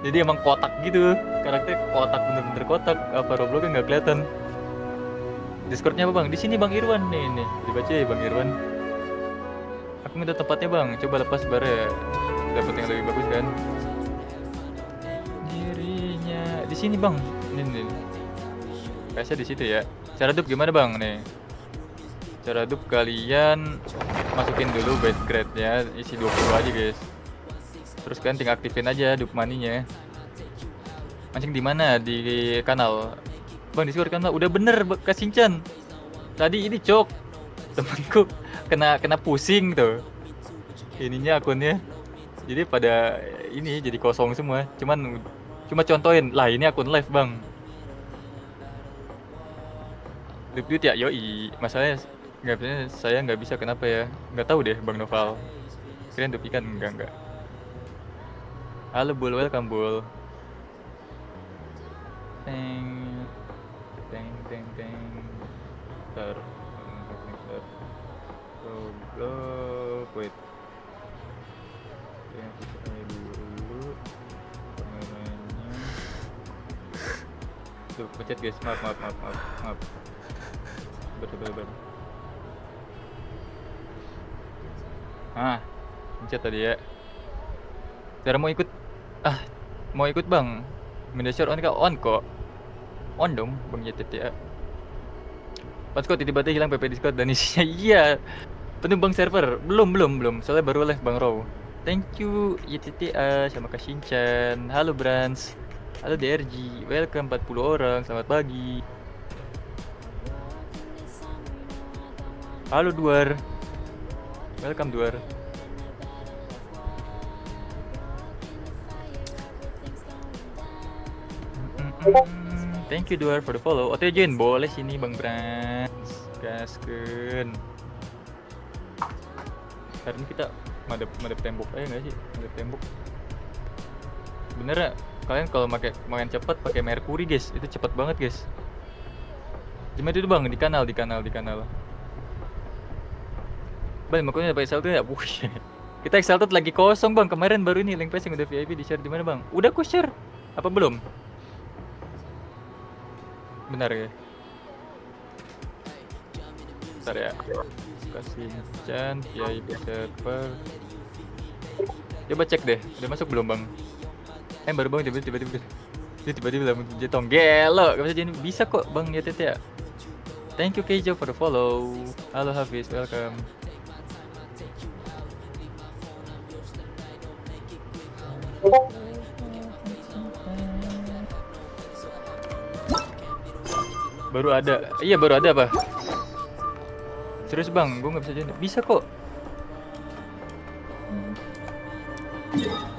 Jadi emang kotak gitu, karakter kotak, bener-bener kotak. Apa Robloxnya nggak kelihatan. Discordnya apa bang? Di sini bang Irwan nih, dibaca ya bang Irwan. Aku minta tempatnya bang, coba lepas bare ya. Dapat yang lebih bagus kan? Dirinya di sini bang, ini. Kayaknya di situ ya. Cara dup gimana bang nih? Cara dup kalian masukin dulu bed grade ya, isi 20 aja guys. Terus kalian tinggal aktifin aja dup maninya. Mancing di mana? Di kanal. Bang Discord kanal udah bener Kak Sinchan. Tadi ini cok temanku kena pusing tuh. Ininya akunnya. Jadi pada ini jadi kosong semua. Cuma contohin lah ini akun live bang. Duit ya yoi. Masalahnya nggak bisa saya nggak bisa kenapa ya? Nggak tahu deh bang Noval. Kalian dup ikan enggak. Halo Bul, welcome Bul. Teng teng teng teng. Ntar. Go, wait. Yang kita dulu kameranya. Tuh, pencet guys. Maaf. Betul. Pencet tadi ya. Cara mau ikut? Mau ikut bang? Mendasar on kok? On dong, bang Yetet ya. Pas kok tiba-tiba hilang PP Discord dan isinya iya. Penuh bang server. Belum. Soalnya baru live bang Row. Thank you YTTA sama Kak Shinchan. Halo Brans. Halo DRG. Welcome 40 orang. Selamat pagi. Halo Duar. Welcome Duar. Thank you Duar for the follow. OTJin boleh sini Bang Brans. Gaskeun. Hari ini kita madep tembok aja nggak sih? Madep tembok. Bener ya? Kalian kalau main cepet pakai Mercury guys, itu cepet banget guys. Gimana itu bang di kanal. Bang makanya dapat Exalted ya? Kita Exalted lagi kosong bang. Kemarin baru ini link passing udah VIP di share di mana bang? Udah ku share? Apa belum? Benar ya? Bentar ya. Kasih Chan VIP server. Coba cek deh, udah masuk belum bang? Baru bang tiba-tiba bilang jetong gelo, gak bisa jadi bisa kok bang ya tete ya. Thank you Keijo for the follow. Halo Hafiz, welcome. Baru ada, iya baru ada apa? Serius bang, gue nggak bisa jadi. Bisa kok.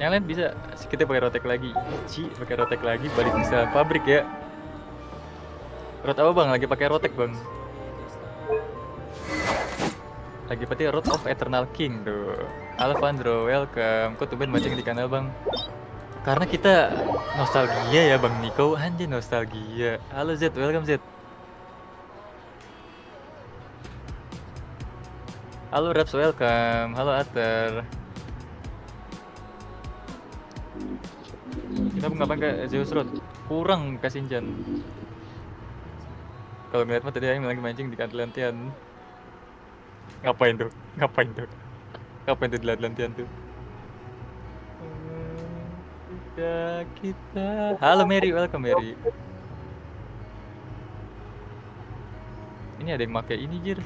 Yang lain bisa. Kita pakai rotek lagi. Pakai rotek lagi, balik bisa pabrik ya. Rot apa bang? Lagi pakai rotek bang. Lagi pakai Road of Eternal King tuh. Alvandro, welcome. Kok tumben mancing di kanal bang? Karena kita nostalgia ya bang Niko. Anjir nostalgia. Halo Z, welcome Z. Halo Raps, welcome. Halo Ater. Kenapa ngapain ke Zeus Road? Kurang kasih Jan. Kalau ngeliat mah tadi Aing lagi mancing di Atlantian. Ngapain tuh di Atlantian tuh? Kita. Halo Mary, welcome Mary. Ini ada yang pakai ini jir.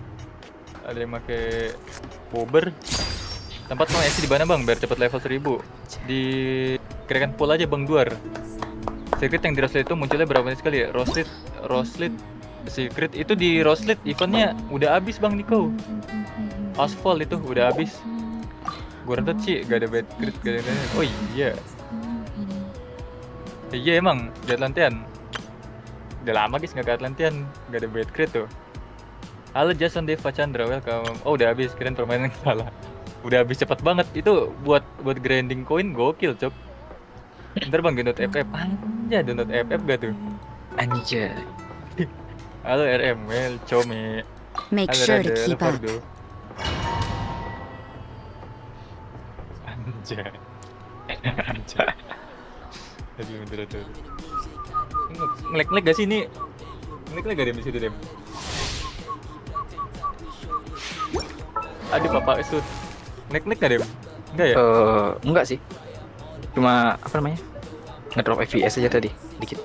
Ada yang pakai bobber. Tempat mau isi di mana bang? Biar cepet level 1000. Di gerakan pool aja bang Duar. Secret yang di Roslit itu munculnya berapa menit sekali ya? Roslit Secret itu di Roslit eventnya udah habis bang Niko. Asphalt itu udah habis. Gue rentet sih gak ada bad crit gak ada. Oh iya. Iya emang di Atlantian. Udah lama guys gak ke Atlantian. Gak ada bad crit tuh. Halo Jason Deva Chandra, welcome. Oh udah habis, kirain permainan salah. Udah habis cepet banget. Itu buat grinding koin gokil cok. Bentar bang, download FF. Anjay, download FF gak tuh? Anjay. Halo RM, Come. Make Halo sure to Rada, keep halo up. Fardo. Anjay. Aduh, bener. Ngelag gak sih ini? Ngelag gak Dem di situ Dem? Aduh Bapak Esut. Ngelag gak Dem? Enggak ya? Enggak sih. Cuma apa namanya? Ngedrop FPS aja tadi, dikit.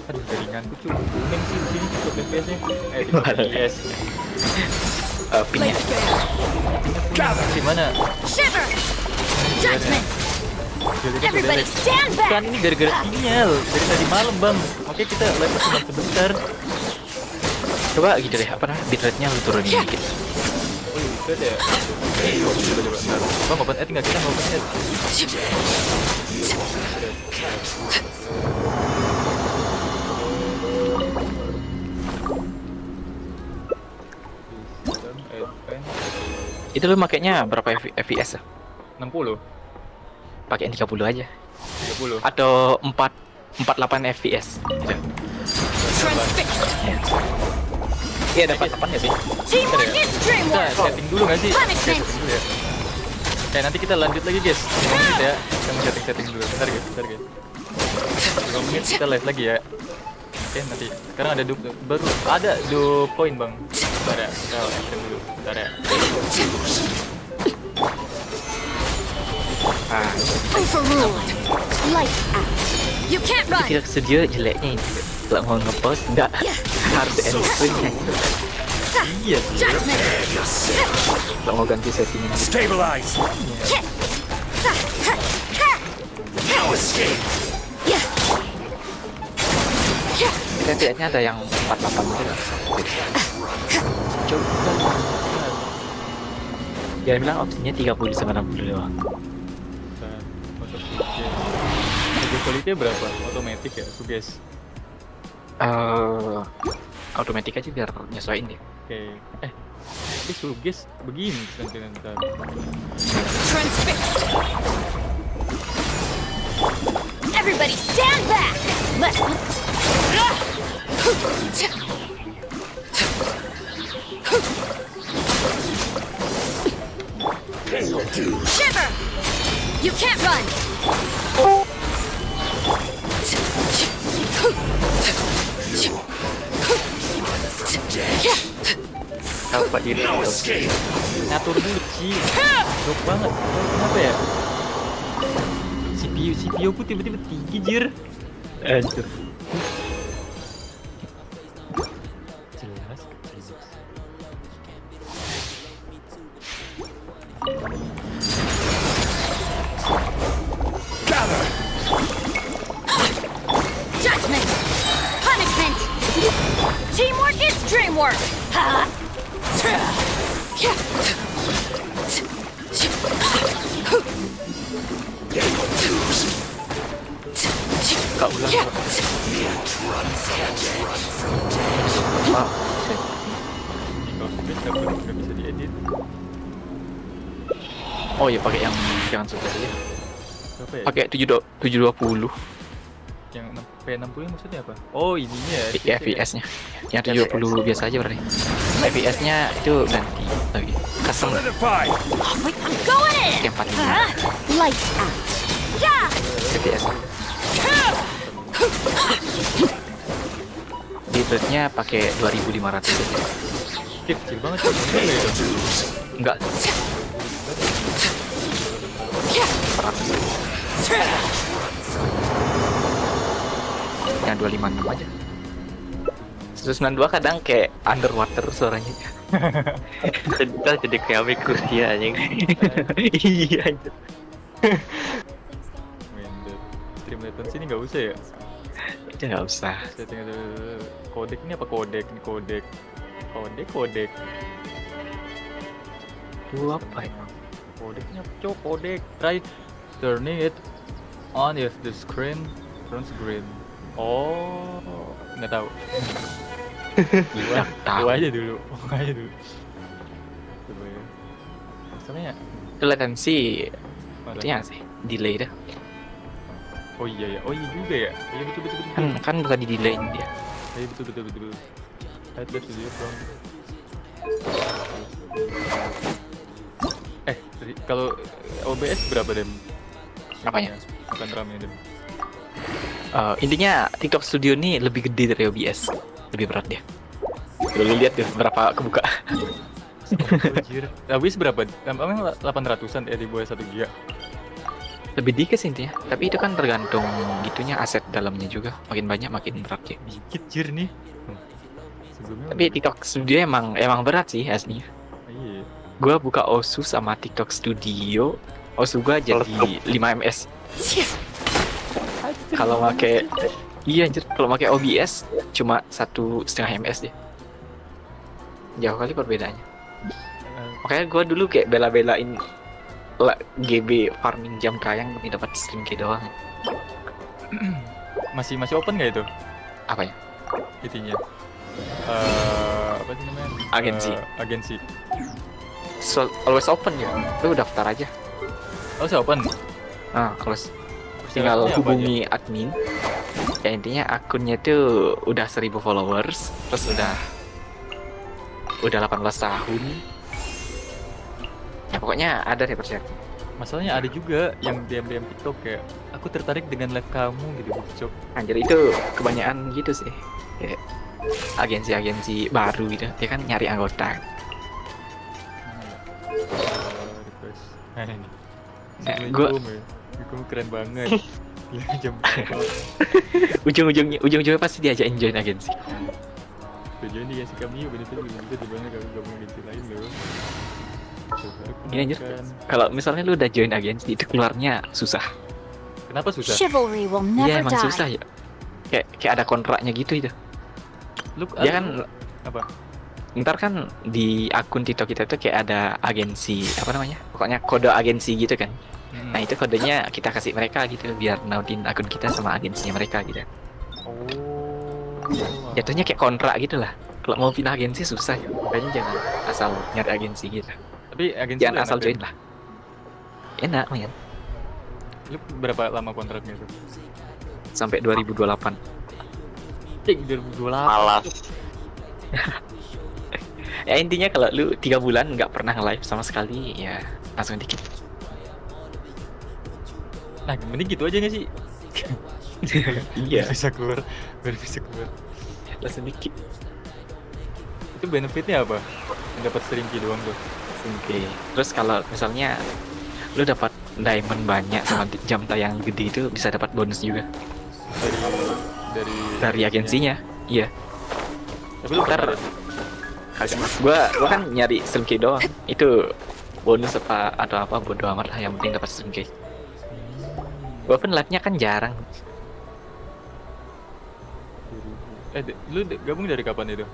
Aduh jaringan lucu. Kuning sih di sini cukup FPS-nya. FPS. Pingnya. Gimana? Shiver! Judgment! Jaringan Everybody sudah stand back! kan ini gara-gara sinyal dari tadi malam bang. Makanya kita live cuma sebentar. Coba gitu deh, apa namanya? Bitrate-nya lu turunin dikit. Oh iya bisa deh. Coba bentar. Bang open ad nggak kita nggak open ad. Itu lu makainya berapa FPS ya? 60, Pakai yang 30 aja. 30. Atau 48 FPS gitu. Transfixed! Iya ada 48 ya sih. Teamwork is Kita dreamwork! setting dulu nggak sih? Punishment. Setting dulu ya. Kayak nanti kita lanjut lagi guys. 5 menit ya. Kita mau setting dulu. Bentar guys. 5 menit kita live lagi ya. Oke nanti. Sekarang ada baru ada 2 poin bang. Bentar ya. Kita setting dulu. Bentar ya. Overruled! Lights out! You can't run! Tidak studio jeleknya ini. Kalau mau ngepost enggak harus end screen-nya. Iya. Judgment! Kalau mau ganti settingnya. Stabilize! Hit! No escape! Settingnya ada yang 48 gitu kan. Coba. Dia bilang opsinya 30 sama 60 doang. Quality berapa? Otomatis ya, suges. Automatic aja biar nyesuaiin deh. Oke. Tapi suges begini nanti. Transfixed! Everybody stand back! Let's... Shiver! You can't run! Kalau Pak Diri Ngatur dulu sih. Drop banget. Kenapa ya? CPU ku tiba-tiba tinggi jir. anjir. Jelas. Gather! Judgment! Punishment! Teamwork is dreamwork! Ha! Kak ulang. Pak. Kalau suges nggak bisa diedit. Oh ya pakai yang jangan suka saja. Berapa ya? Pakai 720 Yang P60 maksudnya apa? Oh ininya ya FPS-nya. Yang 70 biasa aja berarti. FPS-nya itu ganti lagi. Custom Solidify! Wait, I'm going in! yang 45 Lights out! Yeah! FPS. Bitrate-nya pakai 2500 aja. kecil banget sih. Gila ya itu. Enggak 100. Yang 256 aja. 192 kadang kayak underwater suaranya. Kita jadi kayak Rusia aja. Iya anjir. Minder. Stream latency ini nggak usah ya? Itu nggak usah. Setting ada kodek ini apa kodek? Ini kodek. Kodek. Lu apa ya? Kodeknya apa? Cok, kodek. Try turning it on if the screen turns green. Oh, nggak tahu. Tidak tahu. Gua aja dulu. Coba ya. Masalahnya Itu latency artinya sih delay dah. oh iya juga ya. Iya betul. Kan bisa di delay dia. Iya betul. Headless video from. Kalau OBS berapa Dem? Apanya? Bukan RAM-nya Dem. Intinya TikTok Studio ini lebih gede dari OBS, lebih berat dia. Lu lihat deh berapa kebuka. Anjir. Habis berapa? Emang 800-an ya di bawah 1 giga. Lebih dikit sih intinya, tapi itu kan tergantung gitunya aset dalamnya juga. Makin banyak makin berat ya. Dikit jir nih. Sebelumnya Tapi TikTok Studio emang berat sih aslinya. iya. Gua buka Osu sama TikTok Studio, Osu gua jadi 5 ms. Kalau pakai anjir, kalau pakai OBS cuma 1,5 ms deh. Jauh kali perbedaannya. Makanya gua dulu kayak bela-belain GB farming jam kayang demi dapat stream kayak doang. Masih open nggak itu? Apa ya? Itunya. Apa sih namanya? Agensi. So, always open ya. Lu daftar aja. Oh, saya open. Always. Tinggal Syaratnya apa hubungi admin. Ya intinya akunnya tuh udah 1000 followers, terus udah 18 tahun. Ya pokoknya ada deh persyaratan. Masalahnya ada juga yang DM TikTok kayak aku tertarik dengan live kamu gitu, Cok. Anjir itu kebanyakan gitu sih. Kayak agensi-agensi baru gitu. Dia kan nyari anggota. Request. Nah, ini. Gua- Assalamualaikum, keren banget. Gila, jam Ujung-ujungnya pasti diajakin join agensi. tujuan dia sih kami benefit lebih bisa dibanding kami gabung agensi lain loh. Coba aku Gini anjir. makan. Kalau misalnya lu udah join agensi itu keluarnya susah. Kenapa susah? Chivalry will Iya never emang die. susah ya. Kayak ada kontraknya gitu itu. Lu Dia kan apa? ntar kan di akun TikTok kita tuh kayak ada agensi apa namanya? Pokoknya kode agensi gitu kan. Hmm. Nah itu kodenya kita kasih mereka gitu biar nautin akun kita sama agensinya mereka gitu. Oh. Jatuhnya kayak kontrak gitu lah. Kalau mau pindah agensi susah ya. Makanya jangan asal nyari agensi gitu. Tapi agensi Jangan lu asal enak, join kan? lah. Enak men. Lu berapa lama kontraknya tuh? Sampai 2028. Cek 2028. Malas. Ya intinya kalau lu 3 bulan nggak pernah nge-live sama sekali ya langsung dikit. Nah, mending gitu aja nggak sih? Iya. Biar bisa keluar. Langsung dikit. Itu benefitnya apa? Yang dapat stream key doang tuh. Oke. Terus kalau misalnya lu dapat diamond banyak sama jam tayang gede itu bisa dapat bonus juga dari agensinya. Iya. Tapi lu Ntar gua kan nyari stream key doang. Itu bonus apa atau apa bodo amat lah yang penting dapat stream key. Gua pun live-nya kan jarang. Lu gabung dari kapan itu?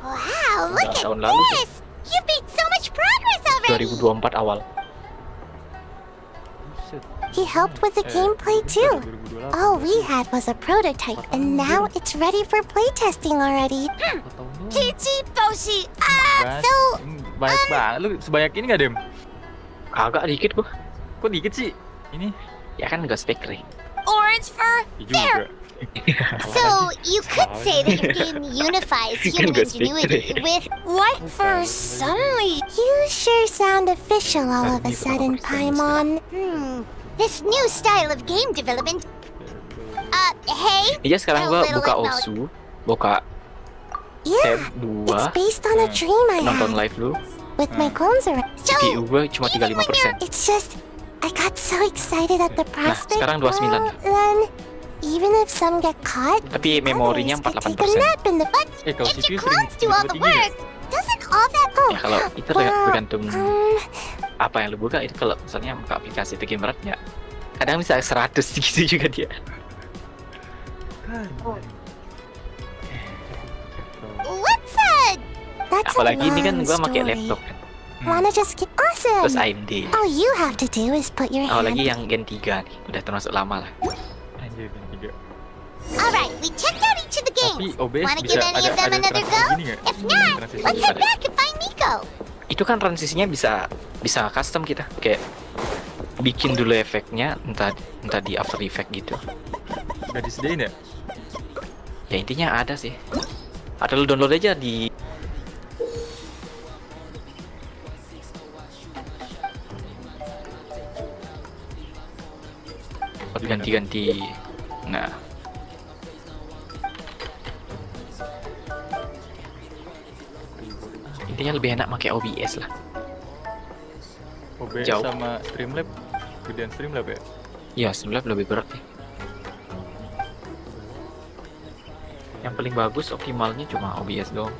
Wow, look at Tahun lalu sih. this! You've made so much progress already! 2024 awal. Buset. He helped with the gameplay too. 2028. All we had was a prototype, and now it's ready for playtesting already. 4 tahun doang. Kichi Boshi! Gas. So, Banyak banget. Lu sebanyak ini nggak, Dem? Agak dikit gua. Kok dikit sih? Ini Ya kan gak spek nih. orange fur, juga. So, you could say that your game unifies human Good ingenuity speak. with white fur sunlight. You sure sound official all of a sudden, Paimon. This new style of game development. Hey? Iya sekarang gua A little buka like Osu, buka Yeah, tab it's 2, based on a dream I nonton had live lu. with my clones around. So, GPU gua cuma even when 35%. it's just, I got so excited at the prospect. sekarang 29. Then, even if some get caught, Tapi memorinya others could take a 48%. nap in the but Kalau if CPU your sering clones do all the tinggi nggak? work, doesn't all that Ya kalau itu well, tergantung apa yang lu buka. Itu kalau misalnya buka aplikasi itu game berat ya kadang bisa 100 gitu juga dia. what's that? That's Apalagi a ini kan long gua pakai story. laptop kan. Wanna just get Terus awesome? AMD. All you have to do is put your Apalagi hand. yang Gen 3 nih, udah termasuk lama lah. Anjir, Gen 3. Alright, we checked out each of the Tapi games. OBS Wanna bisa give any of them ada another transisi go? gini nggak? If not, Transisi let's bisa head ada. back and find Nico. Itu kan transisinya bisa custom kita, kayak bikin dulu efeknya entah di After Effect gitu. Nggak disediain ya? Ya intinya ada sih. Atau lu download aja di ganti-ganti Nah, intinya lebih enak pakai OBS lah. OBS Jauh. sama Streamlab, gedean Streamlab ya? Ya, Streamlab lebih berat nih. Yang paling bagus optimalnya cuma OBS doang.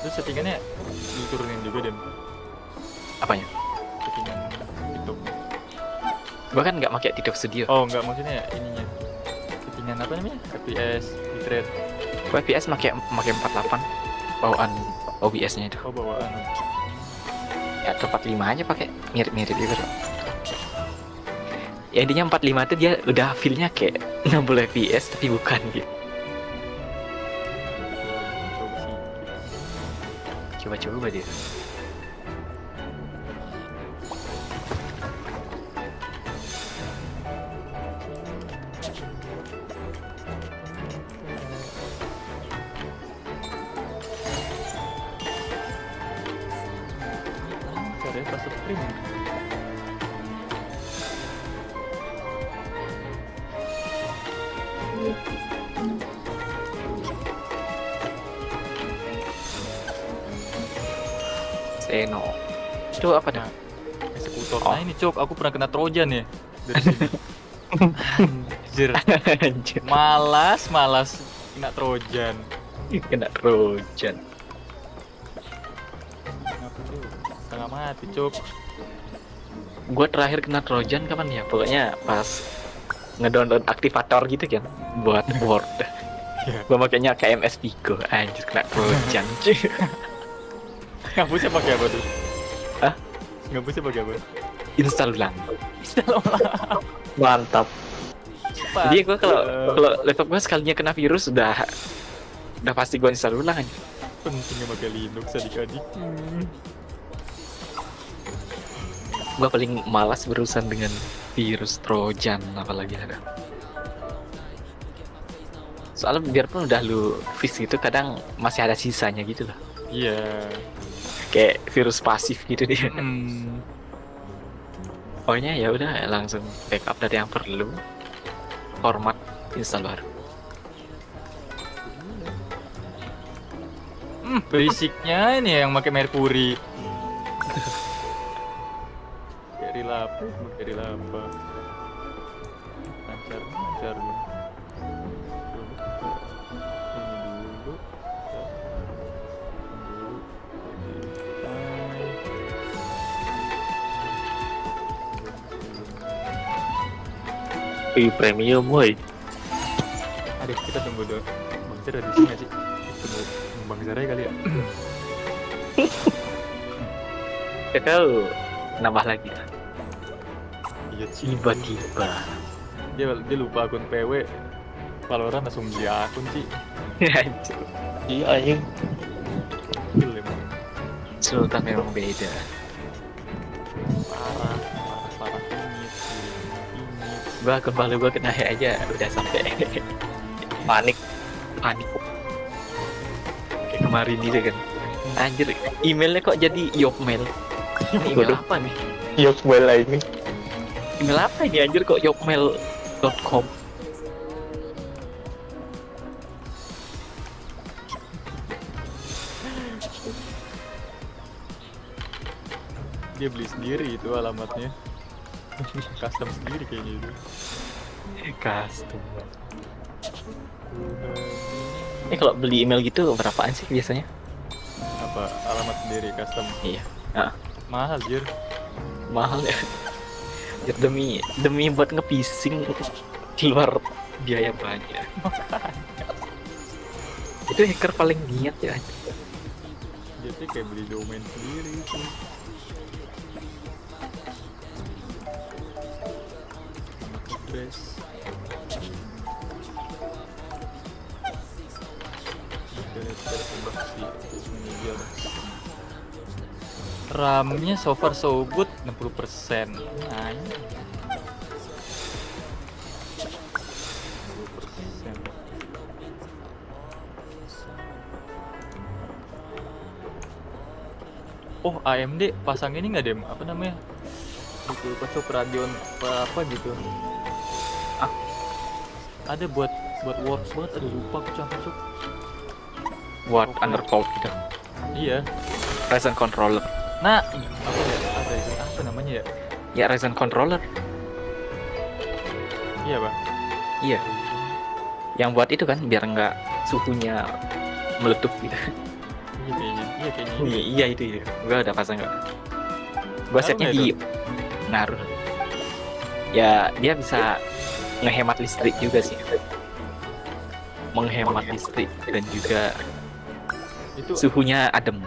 Terus settingannya diturunin juga dan Apanya? settingan TikTok. Gua kan nggak pakai TikTok Studio. Oh enggak, maksudnya ininya settingan apa namanya? FPS, bitrate. Gua FPS pakai 48 bawaan OBS-nya itu. Oh bawaan. Ya 45 aja pakai mirip-mirip gitu. Ya intinya 45 itu dia udah feel-nya kayak 60 FPS tapi bukan gitu. Coba sih. Coba-coba dia. Caranya pas stream. Seno. Itu apa dah? Eksekutor. Oh. Nah ini Cok, aku pernah kena Trojan ya dari sini. Anjir. Anjir, Malas kena Trojan. kena Trojan. Aku tuh setengah mati Cok. Gua terakhir kena Trojan kapan ya? Pokoknya pas ngedownload aktivator gitu kan buat Word. Iya. Gua makanya KMS Pico. Anjir, kena Trojan. Ngapusnya pakai apa tuh? Hah? Ngapusnya pakai apa? Install ulang. Install ulang. Mantap. Jadi gua kalau laptop gua sekalinya kena virus udah pasti gua install ulang aja. Pentingnya pakai Linux adik-adik. Gua paling malas berurusan dengan virus Trojan apalagi ada. Soalnya biarpun udah lu fix gitu kadang masih ada sisanya gitu loh. Iya. Kayak virus pasif gitu dia. Hmm. Pokoknya ya udah langsung backup dari yang perlu. Format install baru. Basicnya ini yang pakai Mercury. Kayak rilapa, pakai rilapa. Lancar nih. Ini dulu. Premium woi. Aduh, kita tunggu dulu. Bang Zara di sini nggak sih? Tunggu Bang Zara kali ya. Ya tahu nambah lagi. Iya sih. Tiba-tiba. Dia lupa akun PW. Valorant langsung dia akun sih. Anjir. Iya anjing. Gila emang. Sultan memang beda. Parah ini. Gua akun baru gua kena hack aja udah sampai panik. Kayak kemarin gitu kan. Anjir, emailnya kok jadi Yopmail. Ini email apa nih? Yopmail ini. Email apa ini anjir kok yopmail.com? Dia beli sendiri itu alamatnya. Custom sendiri kayaknya itu. Custom. Ini kalau beli email gitu berapaan sih biasanya? Apa alamat sendiri custom? Iya. Nah, Mahal jir. mahal ya. Ya, demi buat nge-phishing keluar biaya banyak. Itu hacker paling niat ya. Jadi kayak beli domain sendiri itu. Address. RAM-nya so far so good 60%. Nah, ini. 60%. Oh, AMD pasang ini nggak Dem? Apa namanya? Itu kocok Radeon apa gitu. Ah. Ada buat works banget, aduh lupa aku cok. Buat Oke. underclock gitu. Iya. Ryzen controller. Nah, apa ya? Apa namanya ya? Ya Ryzen controller. Iya, Bang. Iya. Yang buat itu kan biar nggak suhunya meletup gitu. Iya kayaknya ini. Iya itu ya. Gua udah pasang nggak? Gua Ngaruh setnya nggak di ngaruh. Ya dia bisa ngehemat listrik juga sih. Menghemat listrik dan juga Itu suhunya adem.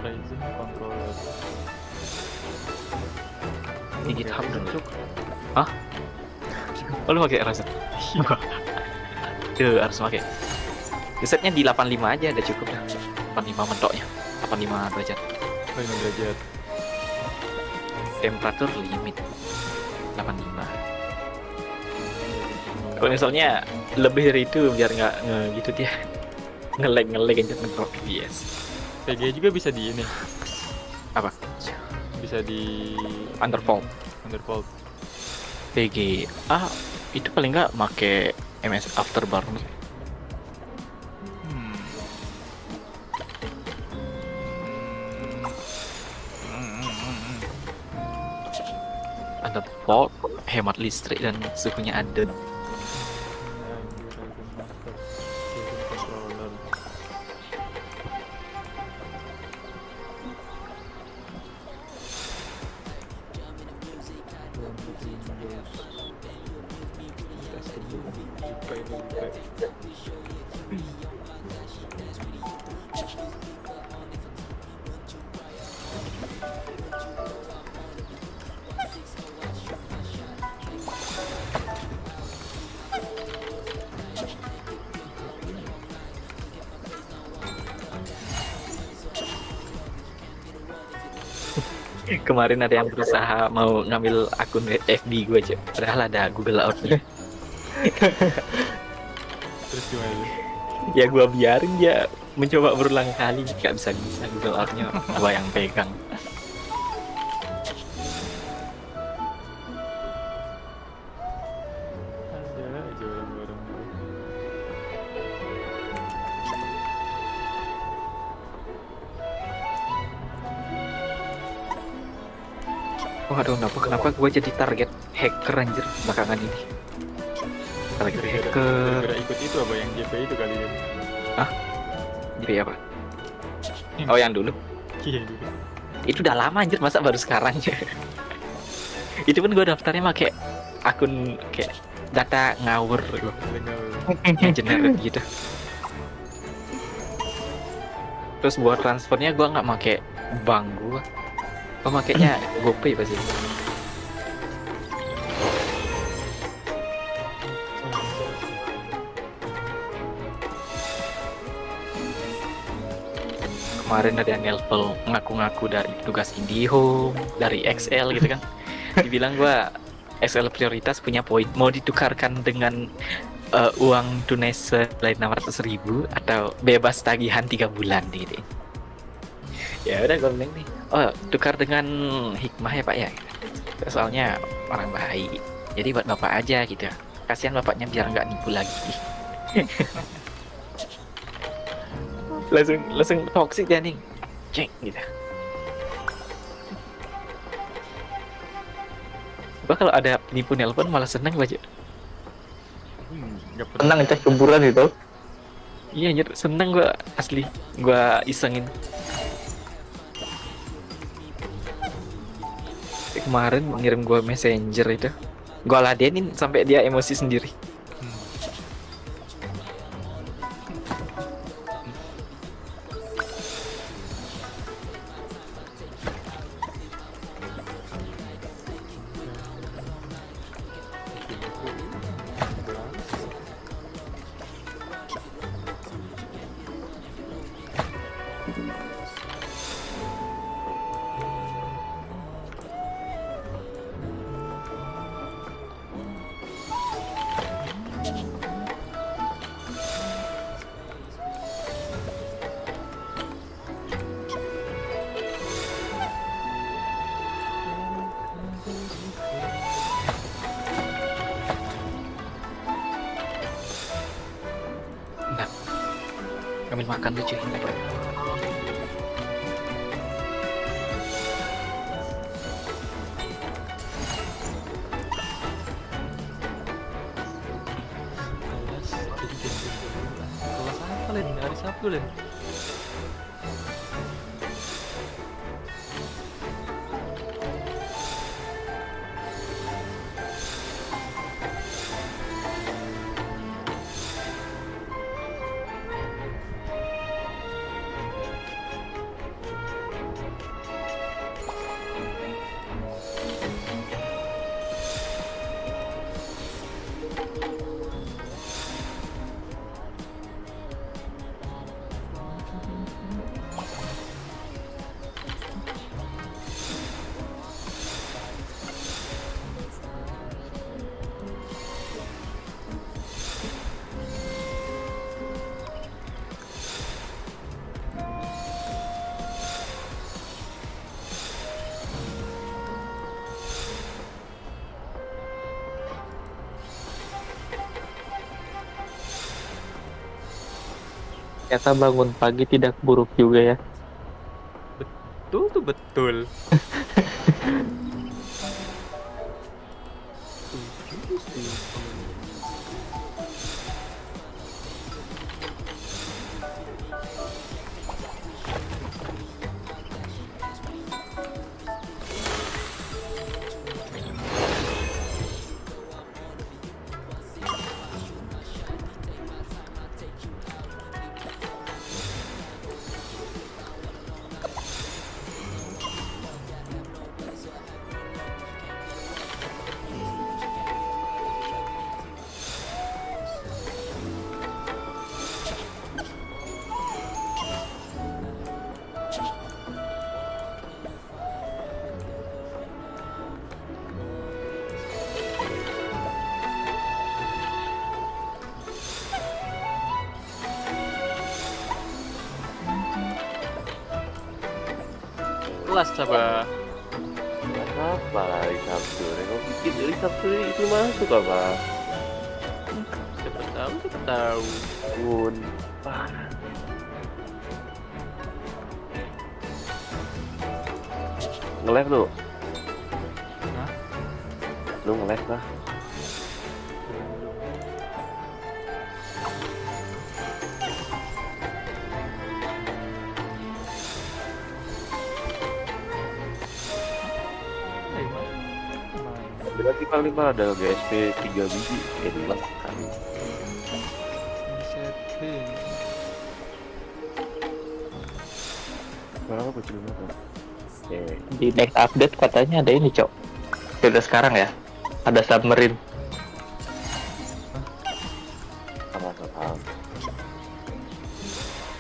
Ryzen controller. Di GitHub dong. Cuk. Oh lu pakai Ryzen? Tuh harus pakai. Setnya di 85 aja udah cukup dah. 85 mentoknya. 85 derajat. 5 derajat. Temperatur limit 85. Kalau misalnya lebih dari itu biar nggak gitu dia nge-lag aja ngedrop FPS. PG juga bisa di ini. Apa? Bisa di Undervolt. PG. Itu paling nggak make MS Afterburner. Hmm. Undervolt hemat listrik dan suhunya adem. Kemarin ada yang berusaha mau ngambil akun FB gue aja, padahal ada Google Out-nya. Terus gimana? Ya gue biarin dia mencoba berulang kali, nggak bisa Google Out-nya gue yang pegang. Ada aja orang-orang. Waduh, kenapa gue jadi target hacker anjir belakangan ini. Target hacker. Gara-gara ikut itu apa yang JP itu kali ya? Jadi apa? Oh yang dulu. Iya gitu. Itu udah lama anjir, masa baru sekarang ya. Itu pun gue daftarnya pakai akun kayak data ngawur gitu. Yang generate gitu. Terus buat transfernya gue nggak pakai bank gue. Gue makainya GoPay pasti. Kemarin ada yang nelpon ngaku-ngaku dari tugas IndiHome, dari XL gitu kan. Dibilang gua XL prioritas punya poin, mau ditukarkan dengan uang tunai selain 600.000 atau bebas tagihan 3 bulan gitu. Ya udah gue bilang nih, tukar dengan hikmah ya Pak ya. Soalnya orang baik. Jadi buat Bapak aja gitu. Kasihan bapaknya biar nggak nipu lagi. langsung toksik dia nih. Cek gitu. Gua kalau ada nipu nelpon malah seneng baca. Nggak pernah. Tenang ngecek kuburan itu. Iya anjir, seneng gua asli. Gua isengin. Kemarin ngirim gua messenger itu. Gua ladenin sampai dia emosi sendiri. sambil makan tuh cuy. Kelas jadi Genshin dulu. Kelas apa Len? Hari Sabtu Len. Ternyata bangun pagi tidak buruk juga ya. Betul tuh betul. Kelas coba. Apa hari Sabtu? Kau pikir hari Sabtu itu masuk apa? Siapa tahu, siapa tahu. Bangun. Wah. Nge-lag lu? Hah? Lu nge-lag lah. Berarti paling mah ada GSP 3 biji. 2 kali. Setting. Berapa kecil banget? Di next update katanya ada ini cok. Udah sekarang ya. Ada submarine. Apa?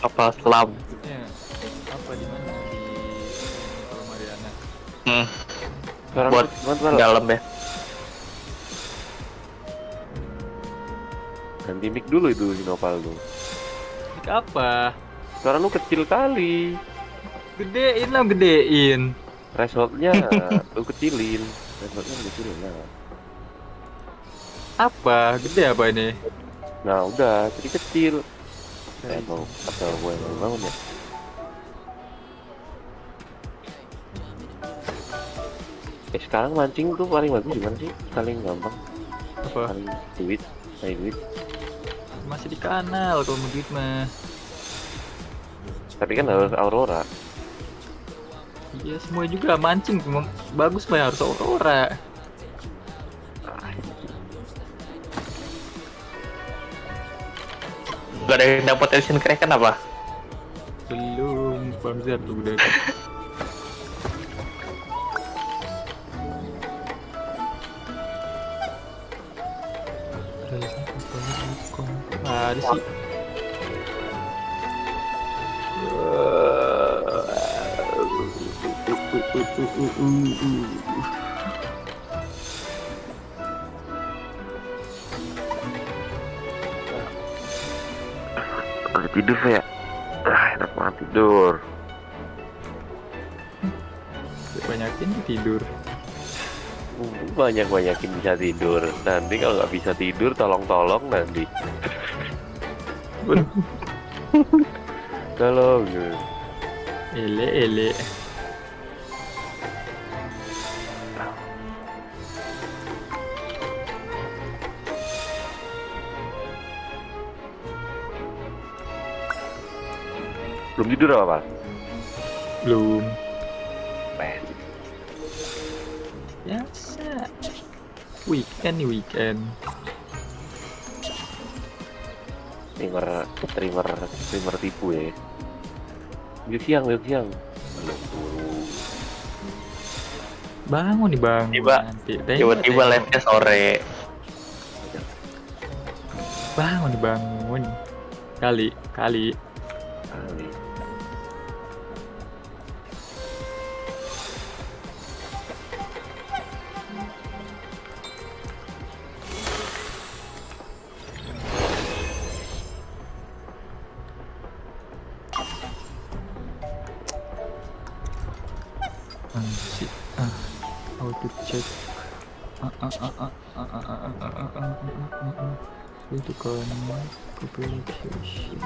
Kapal selam. Ya, apa di mana di Pulau Mariana? Sekarang Buat gimana? dalam ya. Ganti mic dulu itu si Nopal tuh. Mic apa? Sekarang lu kecil kali. Gedein lah, gedein. Thresholdnya lu kecilin. Thresholdnya lu kecilin lah. Apa? Gede apa ini? Nah udah, jadi kecil. Atau gue yang bangun ya. Sekarang mancing tuh paling bagus gimana sih? Paling gampang, Apa? paling duit, paling duit. Masih di kanal kalau mau duit mah. Tapi kan harus Aurora. Iya, semua juga mancing bagus mah harus Aurora. Gak ada yang dapat Asian Kraken apa? Belum, Bangzar tuh udah. Ada sih. Tidur ya? Enak banget tidur. Banyakin tidur. Banyakin bisa tidur. Nanti kalau nggak bisa tidur, tolong nanti. Tolong. Ele. Belum tidur apa? Belum. Ben. Biasa. Weekend. Streamer tipu ya. Yuk siang. Belum turun. Bangun nih bang. Nanti. Tiba-tiba live-nya sore. Bangun. Kali. Kali. How to check? Itu kan communication.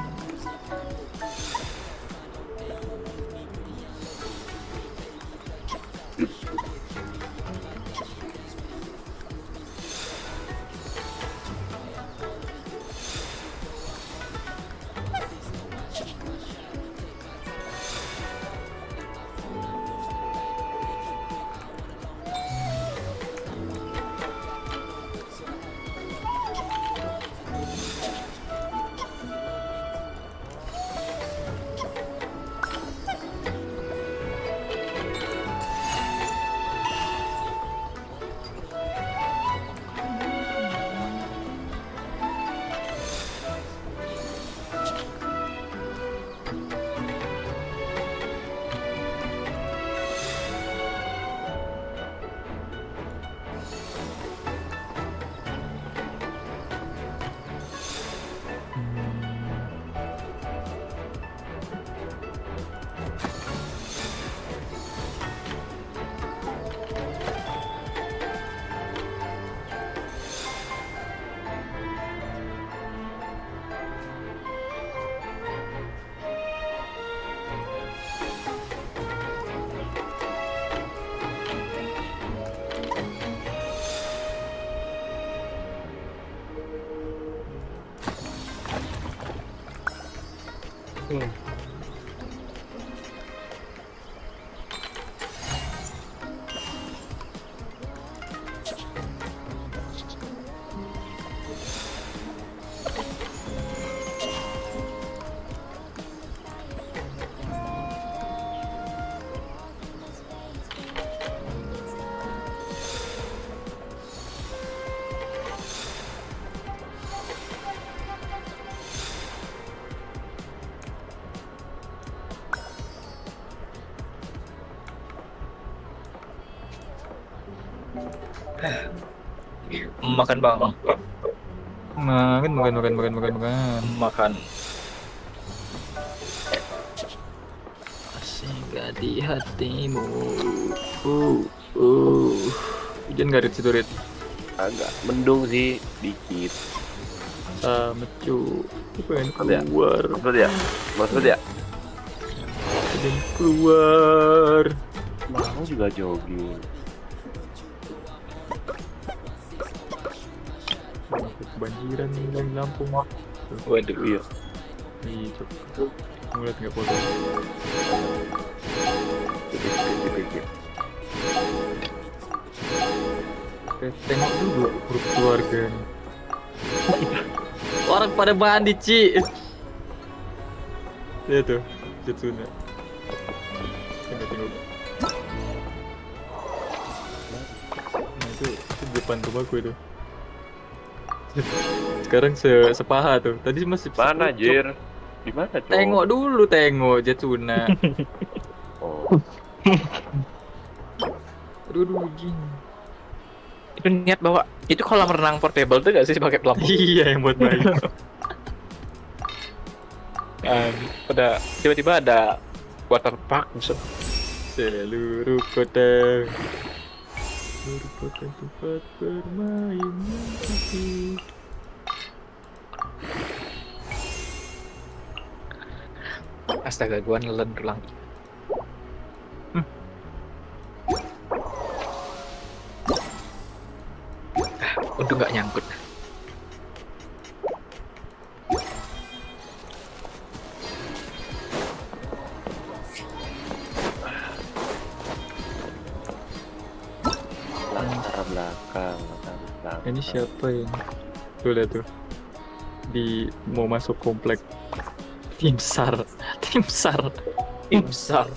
Makan bang. Makan. Makan. Singgah di hatimu. Hujan gak Rit situ Rit? Agak mendung sih dikit. Sama cu. Pengen Ya? keluar. Maksud ya? Pengen keluar. Mau juga jogging. Kebanjiran yang di Lampung. Waduh. Iya. Nih cuk. Ngeliat nggak foto? Dikit. Tengok dulu grup keluarga nih. Orang pada mandi Ci. Lihat tuh Jetsuna. Tengok. Nah itu depan rumahku itu. Sekarang sepaha tuh. Tadi masih Mana sepucuk. Jir? Di mana cowok? Tengok dulu Jetsuna. Oh. Aduh gini. Itu niat bawa itu kolam renang portable tuh gak sih pakai pelampung? Iya yang buat bayi. Pada tiba-tiba ada water park besok. Seluruh kota merupakan tempat bermain yang asik. Astaga, gua nelen tulang. Untung nggak nyangkut. Latar belakang. Ini siapa ini? Tuh lihat tuh. Mau masuk komplek. Tim SAR. Tim SAR. Tim SAR.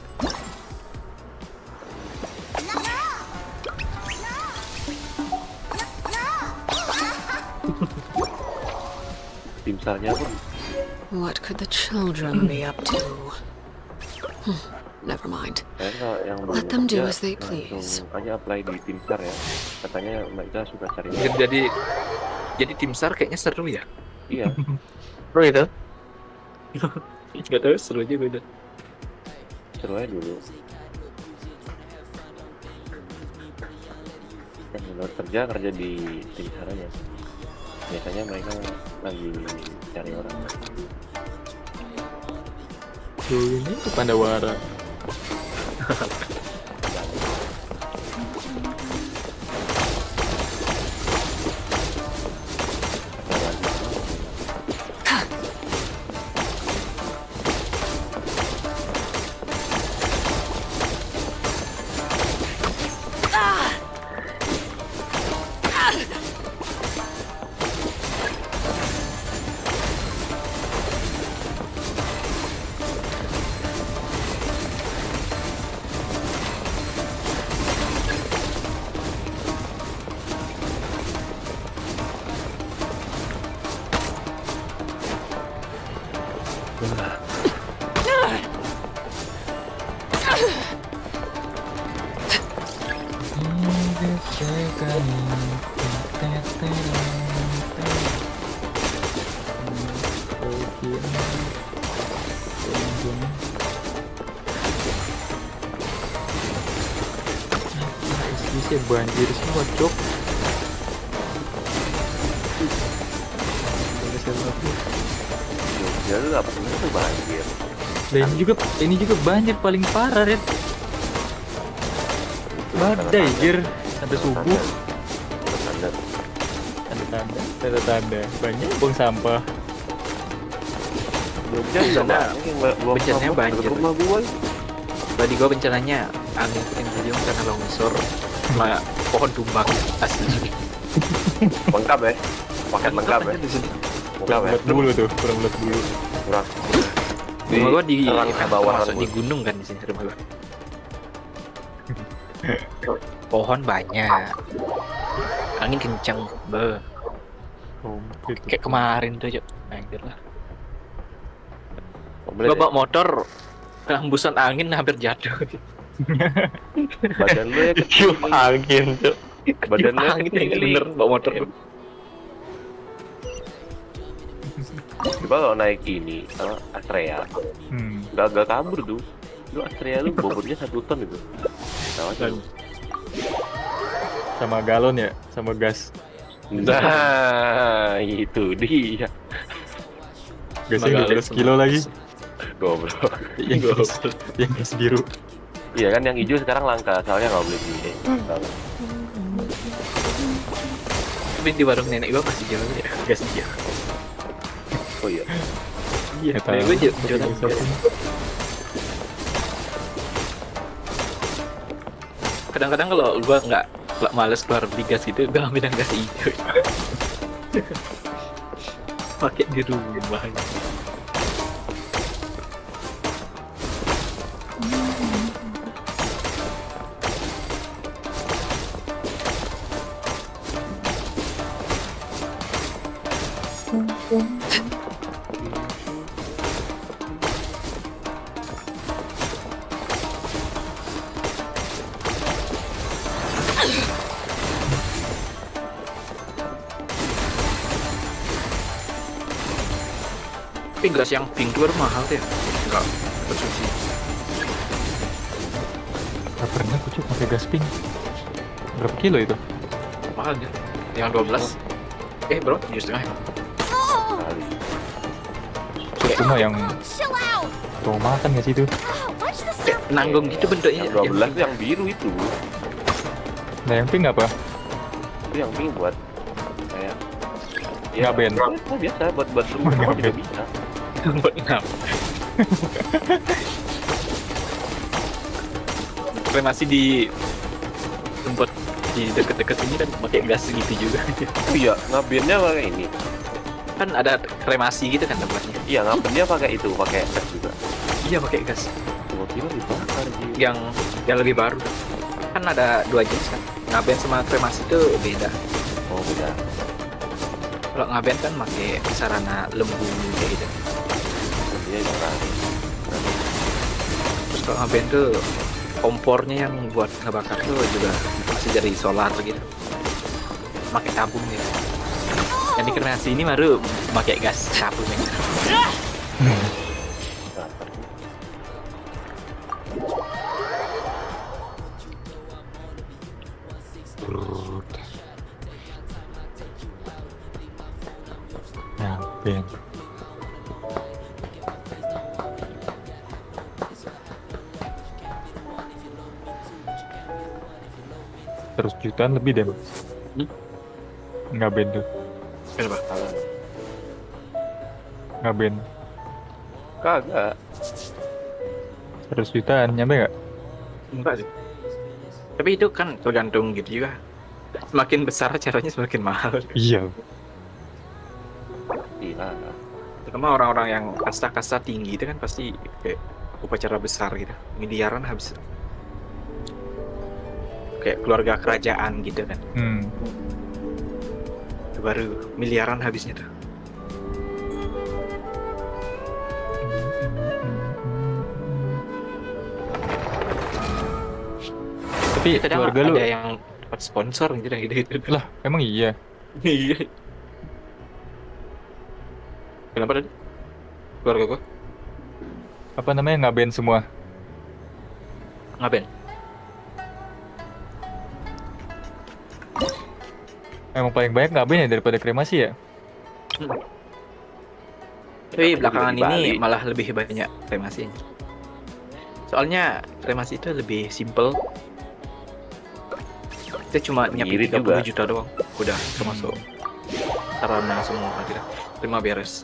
Tim SAR-nya apa? What could the children be up to? Never mind. Kalau yang Let them do kerja, as they please. langsung aja apply di tim SAR ya. Katanya mereka suka cari. Jadi tim SAR kayaknya seru ya. Iya. Seru itu. Gak tahu, seru aja beda. Seru aja dulu. Luar kerja di tim SAR aja. Biasanya mereka lagi cari orang. Tuh ini tuh Pandawara. Bisa banjir semua, Cok. Ya lu gak pernah tuh banjir. Dan ini juga banjir paling parah, Red. Badai, Jir. Sampai subuh. Tanda-tanda. Banyak buang sampah. Bencananya banjir. Rumah gua. Tadi gua bencananya angin puting karena longsor sama pohon tumbang asli. Lengkap ya. Paket lengkap ya. Di sini. Lengkap ya. Kurang bulat dulu. Kurang. Rumah gua di bawah masuk di gunung kan di sini rumah gua. Pohon banyak. Angin kencang, Komplit. kayak kemarin tuh, Cok. Anjir lah. Komplit Gua ya? bawa motor, hembusan angin hampir jatuh. Badan lu ya kecil. angin, Cok. Badan lu ya angin kecil. bener bawa motor. Coba kalau naik ini, Astrea, gak kabur tuh. Lu Astrea lu bobotnya 1 ton itu. Tahu aja lu. Sama galon ya, sama gas. Nah, itu dia. Gasnya 12 kilo lagi. Goblok. Yang gas biru. Iya kan yang hijau sekarang langka, soalnya nggak boleh di. Tapi di warung nenek gua masih jualan ya, gas hijau. Oh iya. Iya, Nggak tahu. nenek gua jualan Siapa? gas. Kadang-kadang kalau gua nggak males keluar beli gas gitu, gua ambil yang gas hijau. Pakai di rumah. Tapi gas yang pink itu baru mahal tuh ya? Enggak, konsumsi. Gak pernah aku coba pakai gas pink. Berapa kilo itu? Mahal ya? Yang 12. Bro, 7,5. Kali. Cuma yang Chill out. otomakan nggak sih itu? Watch the Kayak nanggung gitu bentuknya. Yang 12 tuh yang biru itu. Nah yang pink apa? Itu yang pink buat kayak Ngaben. biasa buat rumah juga Ngaben. bisa. Buat ngap. Kremasi di tempat di deket-deket sini kan pakai gas gitu juga. Oh iya, ngabennya pakai ini. Kan ada kremasi gitu kan tempatnya. Iya, ngabennya pakai itu, pakai gas juga. Iya pakai gas. Gua kira dibakar sih. Yang lebih baru. Kan ada 2 jenis kan. Ngaben sama kremasi itu beda. Oh, beda. Kalau ngaben kan pakai sarana lembu kayak gitu. Dia juga. Terus kalau ngaben tuh kompornya yang buat ngebakar tuh juga masih dari solar gitu. Pakai tabung gitu. Yang di kremasi ini baru pakai gas tabung gitu. Ngaben. Terus jutaan lebih deh. Ngaben tuh. Kenapa? Ngaben. Kagak. 100 jutaan nyampe nggak? Enggak sih. Tapi itu kan tergantung gitu juga. Semakin besar caranya semakin mahal. Iya. Iya. Terutama orang-orang yang kasta-kasta tinggi itu kan pasti kayak upacara besar gitu. Miliaran habis. Kayak keluarga kerajaan gitu kan. Itu baru miliaran habisnya tuh. Tapi Kadang keluarga lu ada yang dapat sponsor gitu dah gitu. lah emang iya. Iya. Kenapa tadi? Keluarga gua Apa namanya ngaben semua? ngaben. Emang paling banyak ngaben ya daripada kremasi ya? Tapi Aku belakangan juga di ini Bali. malah lebih banyak kremasi. Soalnya kremasi itu lebih simple. Kita cuma nyiapin Irit 30 juga. juta doang. Udah termasuk sarana semua kita. Terima beres.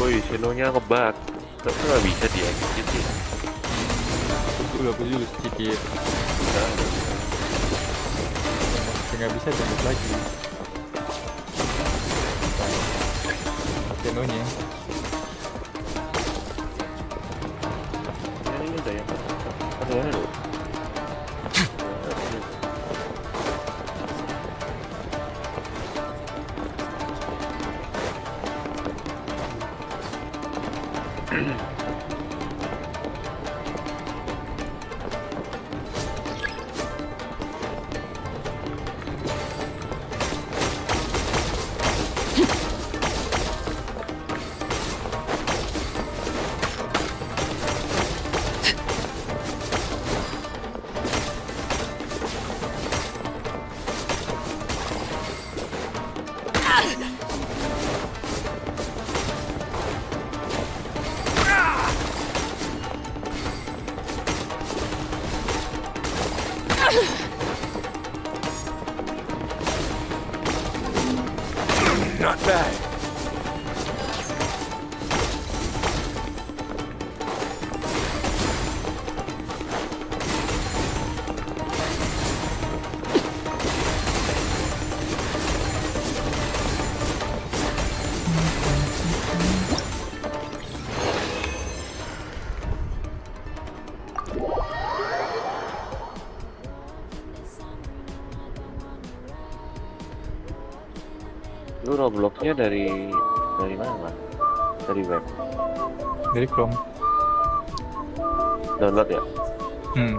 Woi, Shino-nya ngebug. Tapi nggak bisa dia gitu sih. Aku dulu sedikit. Nggak bisa jemput lagi. Kenonya. Ini udah ya. Ada yang lu. Not bad. Lu Robloxnya dari Dari mana? Dari web. Dari Chrome. Download ya? Hmm.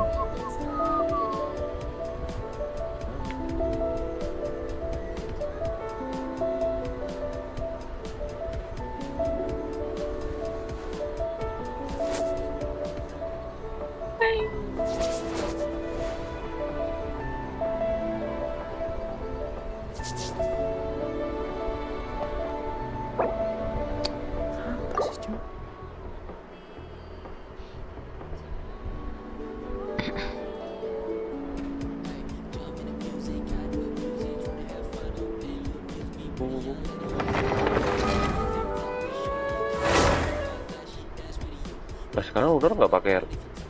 Nah sekarang udah nggak pakai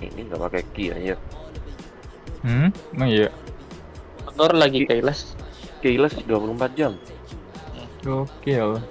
ini, nggak pakai key aja. Emang iya. Honor lagi kelas. Kelas 24 jam. Gokil.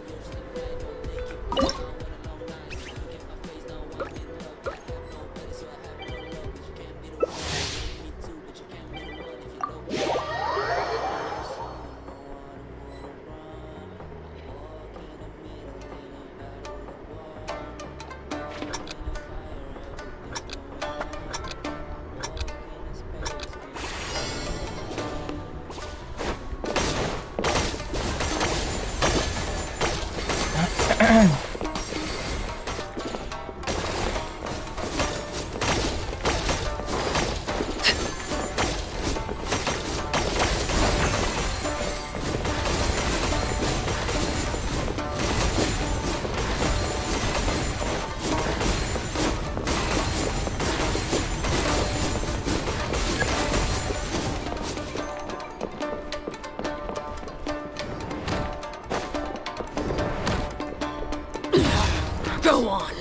Go on.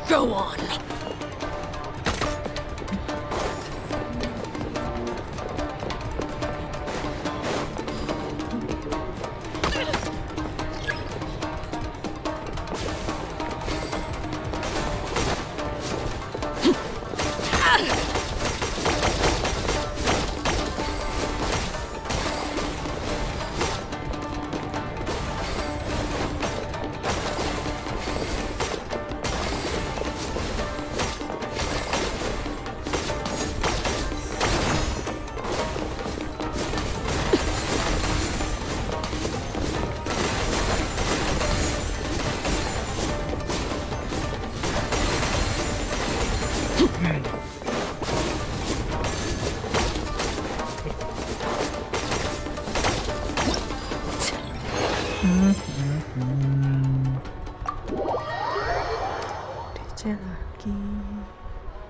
Go on.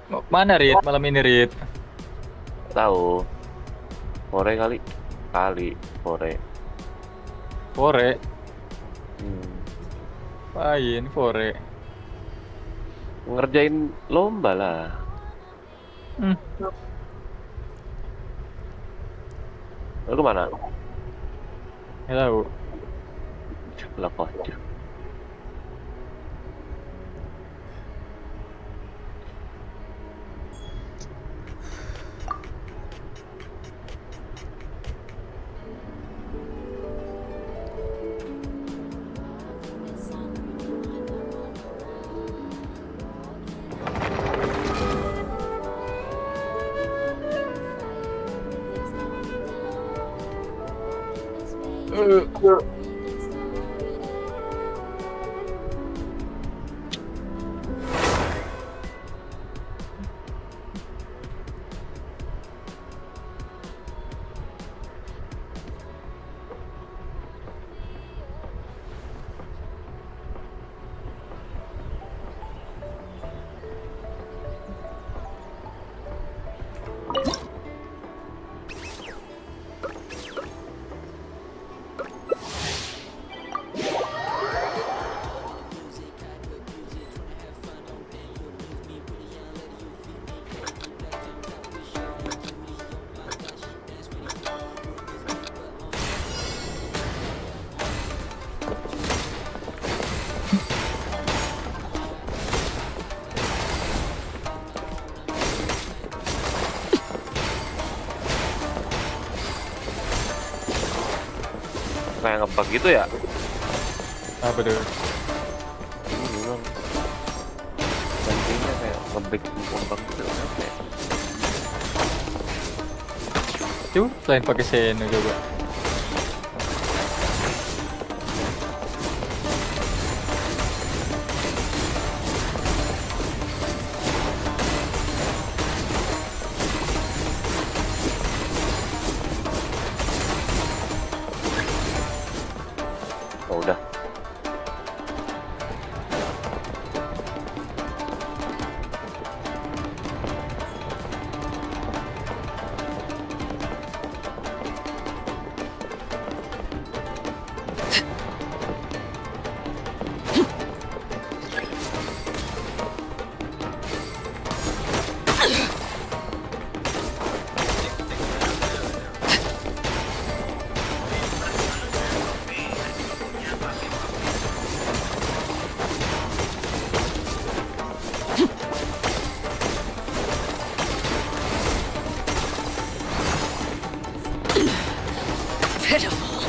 Mau mana Rit? Malam ini Rit? Tahu. Sore kali. Sore. Fore. Hmm. Pain fore. Ngerjain lomba lah. Lu kemana? Nggak tahu. Lah kocak. Kayak ngebug gitu ya? Apa tuh? Ini memang pentingnya kayak ngebug gitu. Oke. Tuh, selain pakai Seno coba. Oh udah. Pitiful.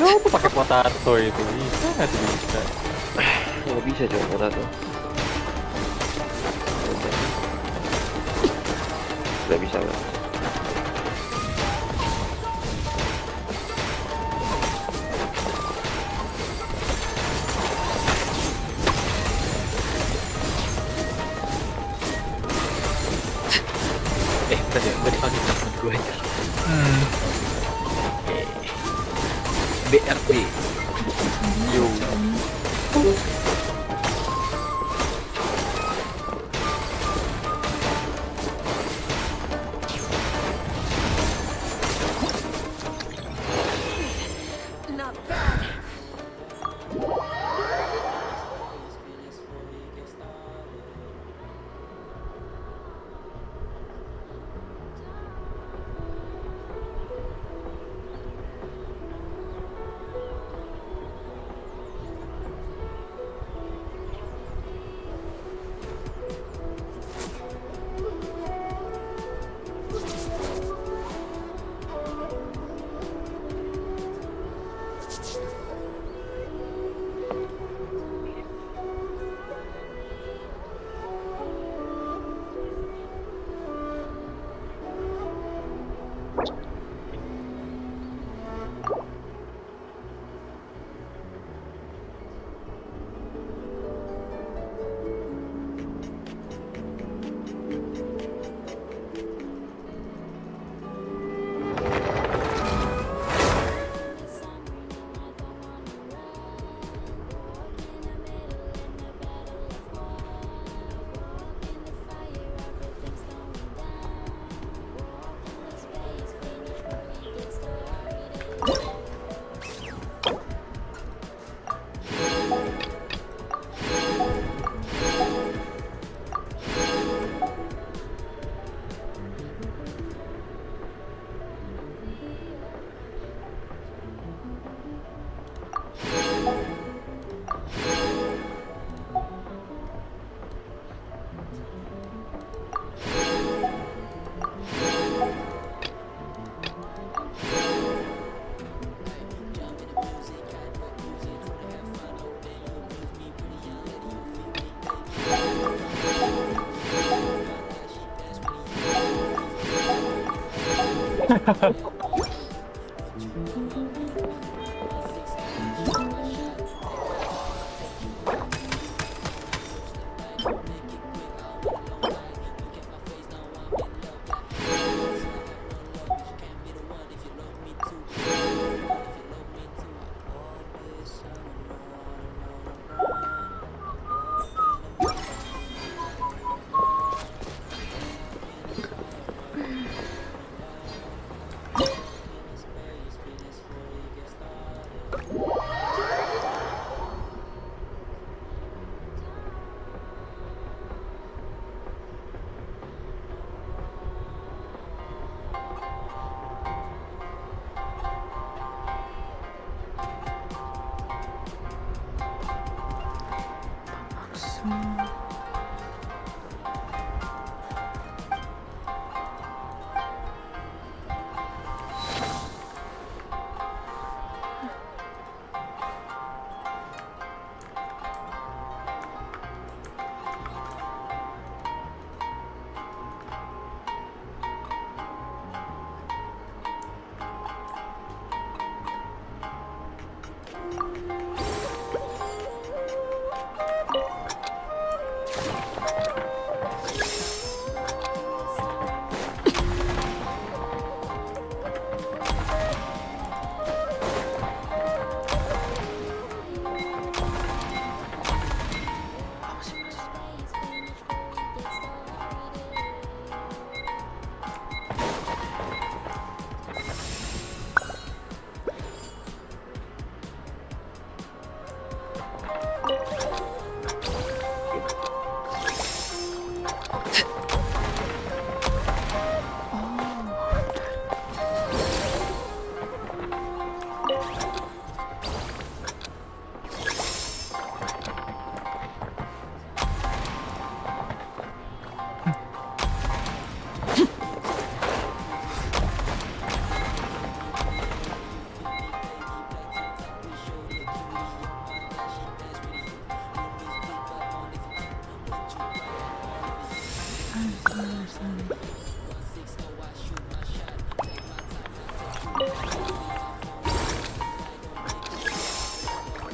Coba pakai potato itu bisa nggak sih bisa? Nggak bisa coba kota tuh. Nggak bisa lah. Tiba-tiba kita temen gue aja. BRB. Yo.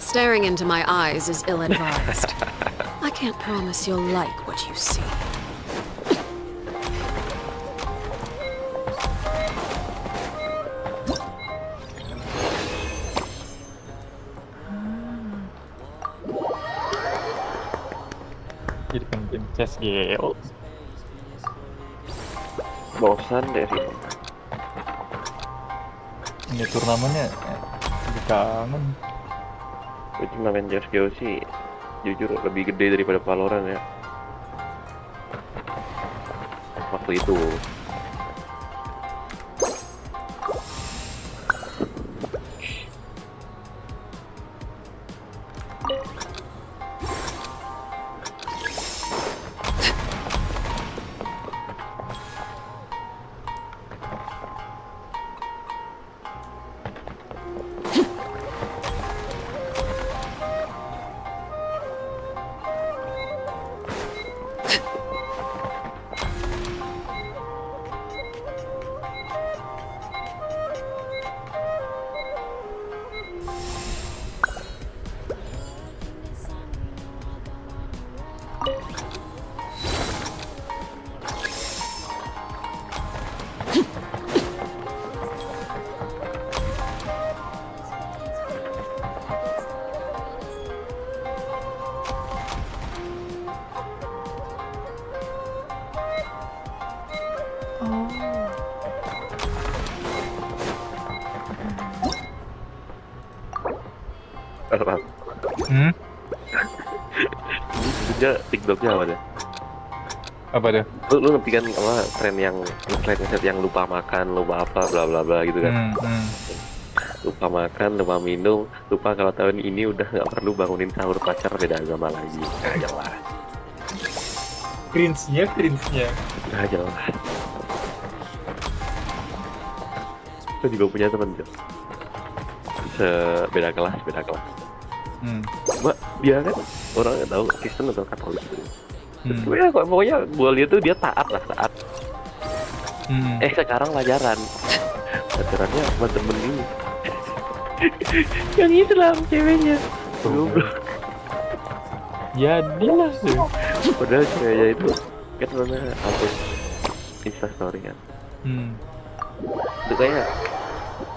Staring into my eyes is ill-advised. I can't promise you'll like what you see. jadi pemimpin CSGO. Bosan deh sih. Ini turnamennya lebih kangen. Itu main CSGO sih jujur lebih gede daripada Valorant ya. Waktu itu. Apa? Hmm? Ini sebenarnya TikToknya apa deh? Apa tuh? Lu ngerti kan apa tren yang nge-slide yang lupa makan, lupa apa, bla bla bla gitu kan? Lupa makan, lupa minum, lupa kalau tahun ini udah nggak perlu bangunin sahur pacar beda agama lagi. Nggak jelas. Cringe-nya. Nggak jelas. Aku juga punya temen tuh. Beda kelas. Mbak, dia kan orang nggak tahu Kristen atau Katolik gitu. Ya, pokoknya gue lihat tuh dia taat. Sekarang pacarannya sama temen ini. Yang Islam ceweknya. Goblok. Jadilah tuh. Padahal ceweknya itu kan mana upload Instastory kan. Itu kayak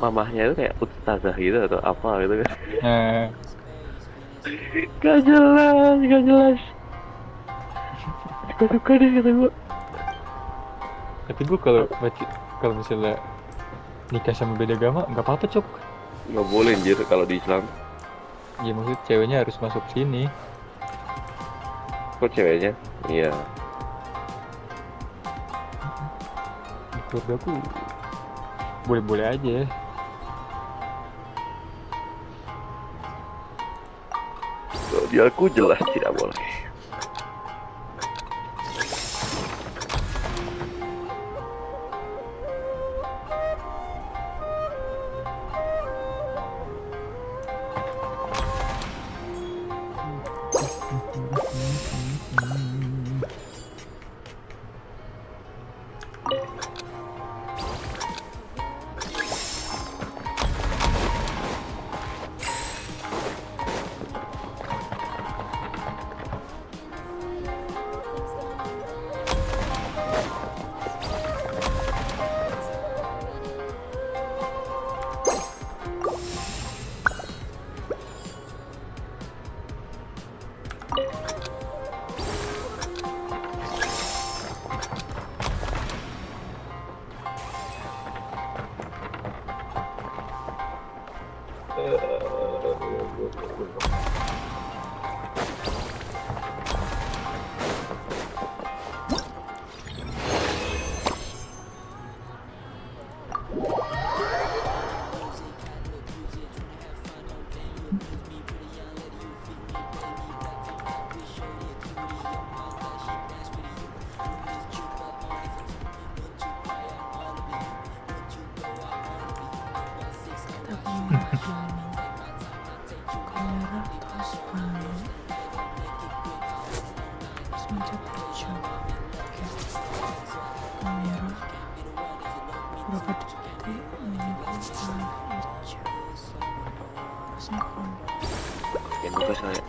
mamahnya itu kayak ustazah gitu atau apa gitu kan. Gak jelas. Suka deh kata gue. Tapi gue kalau misalnya nikah sama beda agama nggak apa-apa, Cok. Nggak boleh anjir kalau di Islam. Ya maksud ceweknya harus masuk sini. Kok ceweknya? Iya. Di keluarga aku boleh-boleh aja. Di aku jelas tidak boleh. Yang buka saya.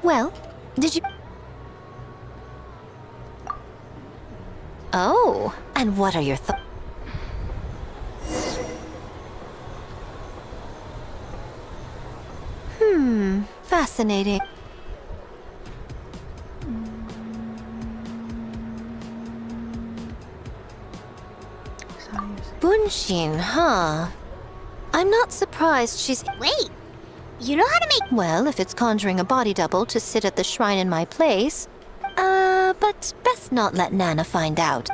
Well, did you... Oh, and what are your thoughts? Fascinating. Bunshin, huh? I'm not surprised she's... Wait, you know how to make... Well, if it's conjuring a body double to sit at the shrine in my place. But best not let Nana find out.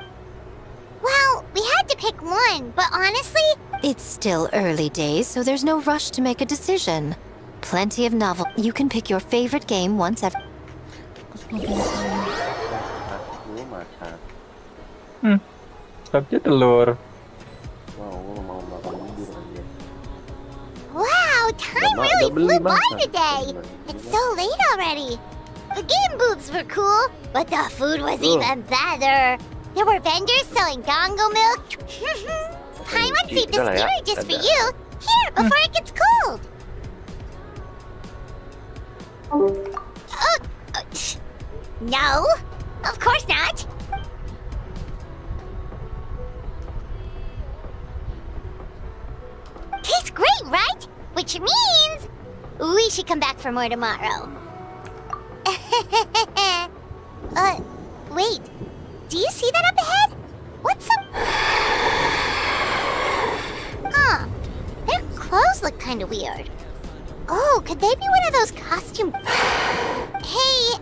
Well, we had to pick one, but honestly... It's still early days, so there's no rush to make a decision. Plenty of novel. You can pick your favorite game once every... Tapi telur. Mau makan bubur aja. Wow, time really flew by today. It's so late already. The game booths were cool, but the food was even better. There were vendors selling dango milk. Paimon saved a spear just for you. Here, before it gets cold. No, of course not. Tastes great, right? Which means we should come back for more tomorrow. Wait. Do you see that up ahead? What's up? Huh. Their clothes look kind of weird. Oh, could they be one of those costume... Hey,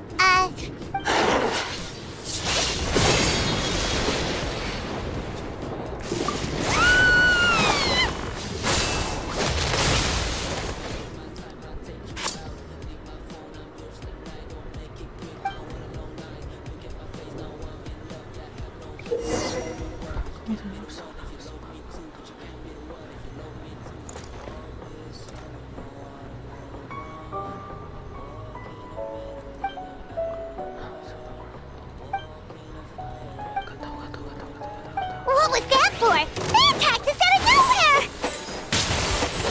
what was that for? They attacked us out of nowhere!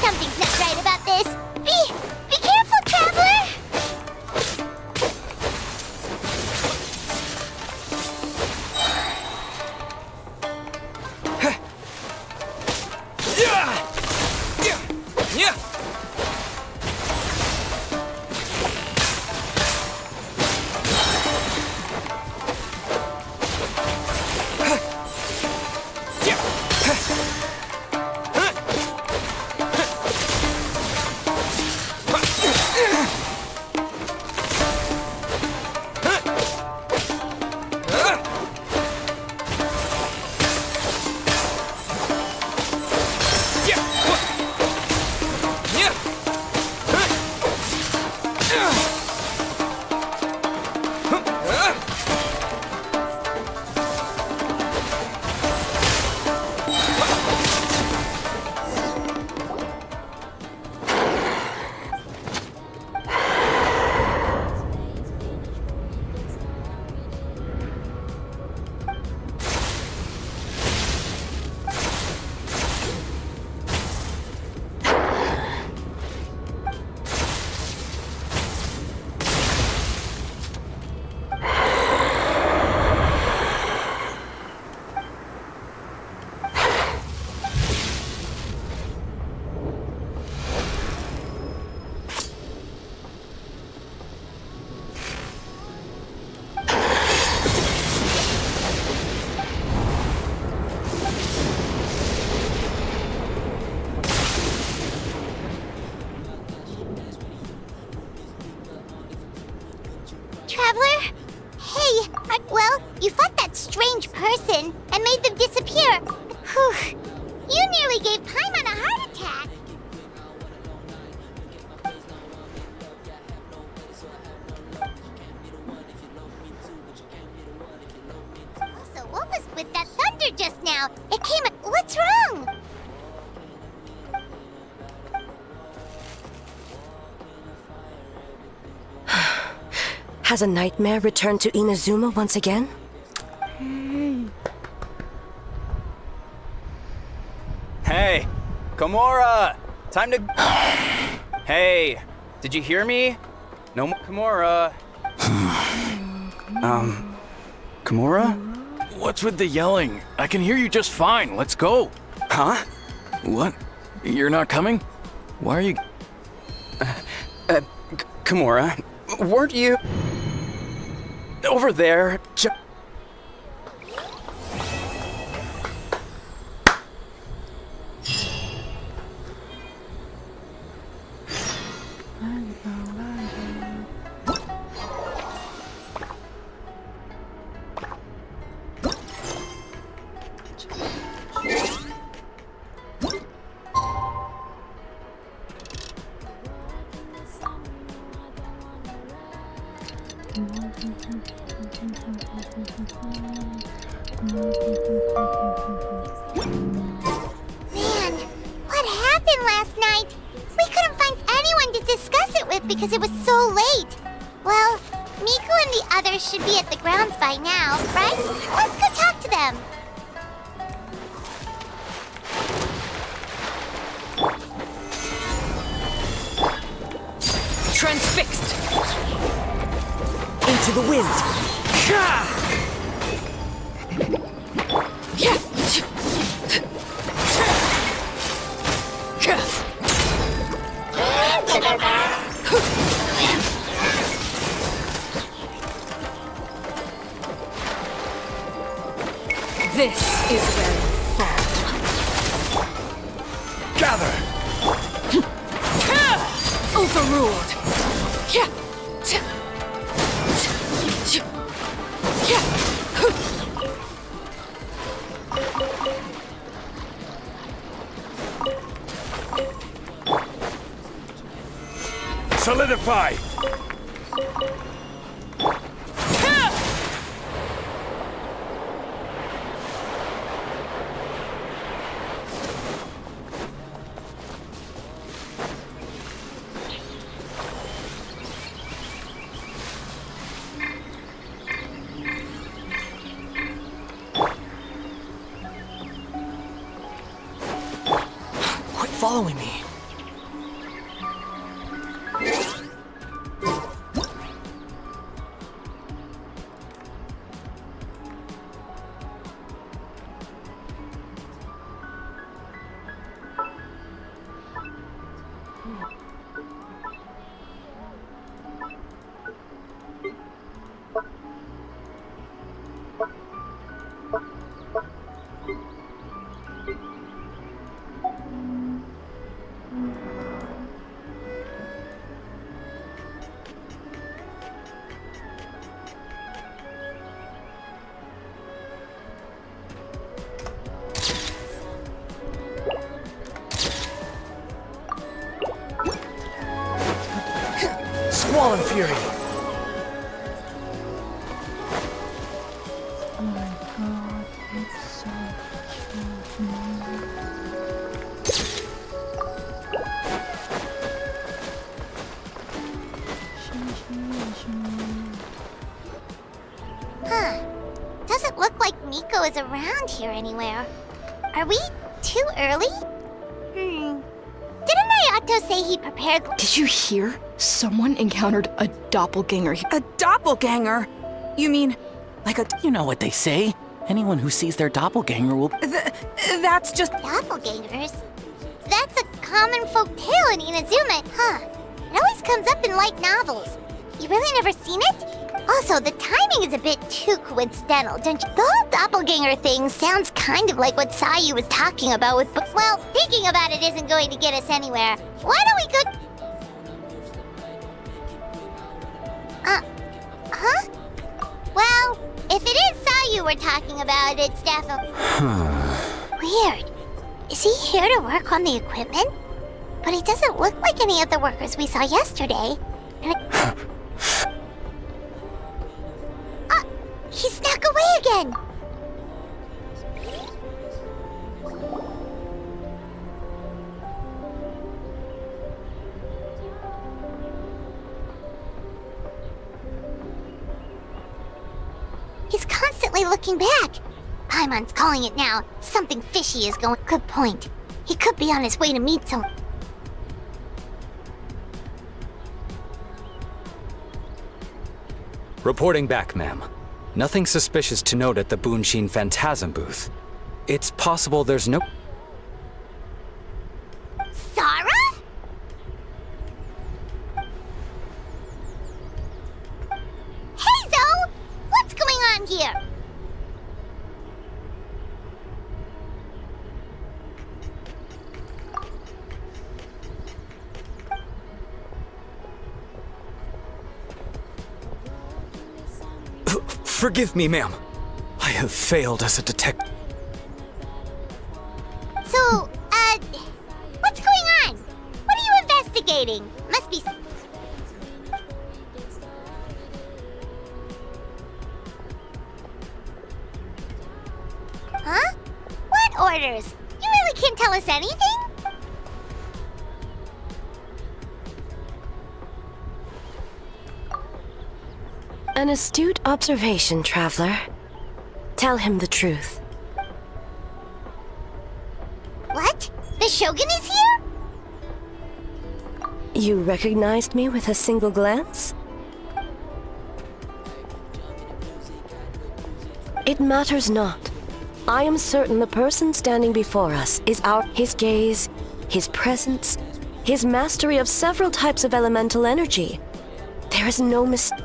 Something's not right about this. Be careful, traveler! Traveler? Hey, well, you fought that strange person and made them disappear. Whew. You nearly gave Paimon a heart attack. Also, what was with that thunder just now? It came... What's wrong? Has a nightmare returned to Inazuma once again? Hey, Komura! Time to... Hey, did you hear me? No more. Kimura. Kimura? What's with the yelling? I can hear you just fine. Let's go. Huh? What? You're not coming? Why are you... Kimura, weren't you... over there? Man, what happened last night? We couldn't find anyone to discuss it with because it was so late. Well, Miku and the others should be at the grounds by now, right? Let's go talk to them. Transfixed! Into the wind! This is where you fall. Gather! Overruled. Solidify! Quit following me. Squall and fury. Huh. Doesn't look like Miko is around here anywhere. Are we too early? Didn't Ayato say he prepared... Did you hear? Someone encountered a doppelganger. A doppelganger? You mean, like a... You know what they say. Anyone who sees their doppelganger will... That's just... Doppelgangers? That's a common folk tale in Inazuma, huh? It always comes up in light novels. You really never seen it? Also, the timing is a bit too coincidental, don't you? The whole doppelganger thing sounds kind of like what Sayu was talking about with... Well, thinking about it isn't going to get us anywhere. Why don't we go... Huh? Well, if it is Sayu we're talking about, it's definitely... Weird. Is he here to work on the equipment? But he doesn't look like any of the workers we saw yesterday. He snuck away again! He's constantly looking back. Paimon's calling it now. Something fishy is going... Good point. He could be on his way to meet someone. Reporting back, ma'am. Nothing suspicious to note at the Bunshin Phantasm booth. It's possible there's no... Sarah? Hazel! What's going on here? Forgive me, ma'am. I have failed as a detective. So, what's going on? What are you investigating? Must be... Huh? What orders? You really can't tell us anything? An astute observation, traveler. Tell him the truth. What? The Shogun is here? You recognized me with a single glance? It matters not. I am certain the person standing before us is his gaze, his presence, his mastery of several types of elemental energy. There is no mistake.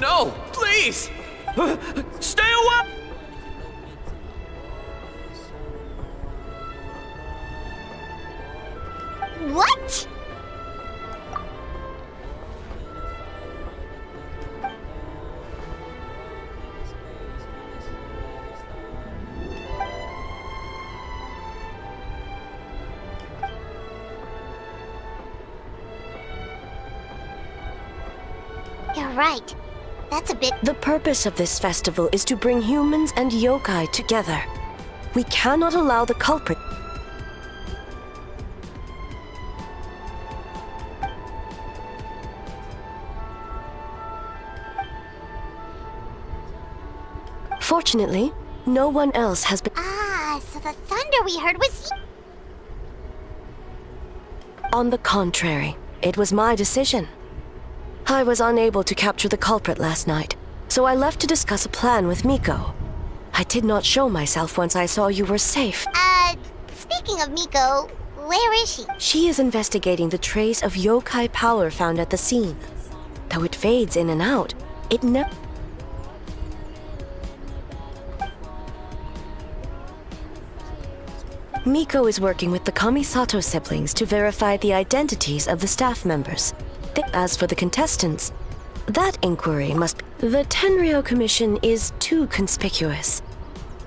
No, please! Stay away! What? You're right. That's a bit... The purpose of this festival is to bring humans and yokai together. We cannot allow the culprit... Fortunately, no one else has been... Ah, so the thunder we heard was... On the contrary, it was my decision. I was unable to capture the culprit last night, so I left to discuss a plan with Miko. I did not show myself once I saw you were safe. Speaking of Miko, where is she? She is investigating the trace of yokai power found at the scene. Though it fades in and out, it never... Miko is working with the Kamisato siblings to verify the identities of the staff members. As for the contestants, that inquiry must... The Tenryo Commission is too conspicuous.